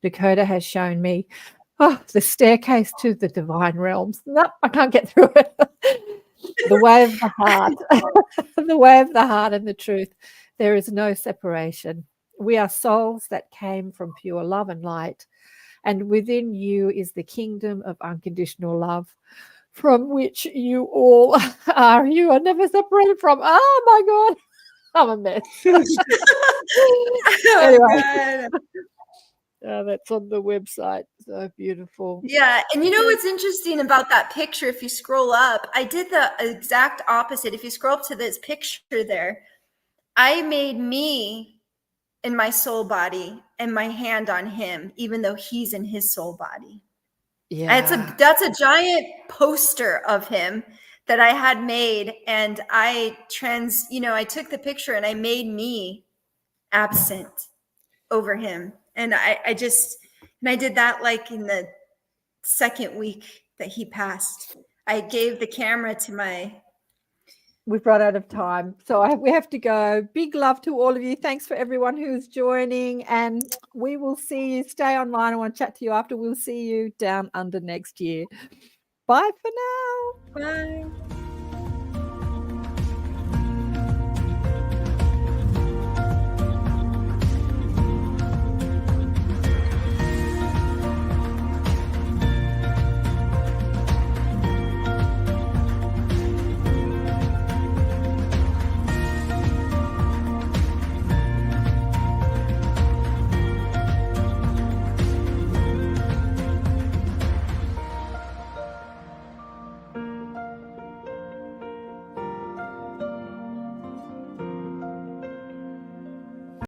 Speaker 1: Dakota has shown me the staircase to the divine realms. No, I can't get through it. The way of the heart, the way of the heart and the truth. There is no separation. We are souls that came from pure love and light. And within you is the kingdom of unconditional love, from which you all are. You are never separated from. Oh, my God. I'm a mess. Anyway. That's on the website. So beautiful.
Speaker 5: Yeah. And you know what's interesting about that picture? If you scroll up, I did the exact opposite. If you scroll up to this picture there, I made me in my soul body and my hand on him, even though he's in his soul body. Yeah. That's a giant poster of him that I had made, and I took the picture and I made me absent over him. And I did that like in the second week that he passed. I gave the camera to
Speaker 1: We've run out of time, so we have to go. Big love to all of you. Thanks for everyone who's joining, and we will see you. Stay online. I want to chat to you after. We'll see you down under next year. Bye for now.
Speaker 5: Bye.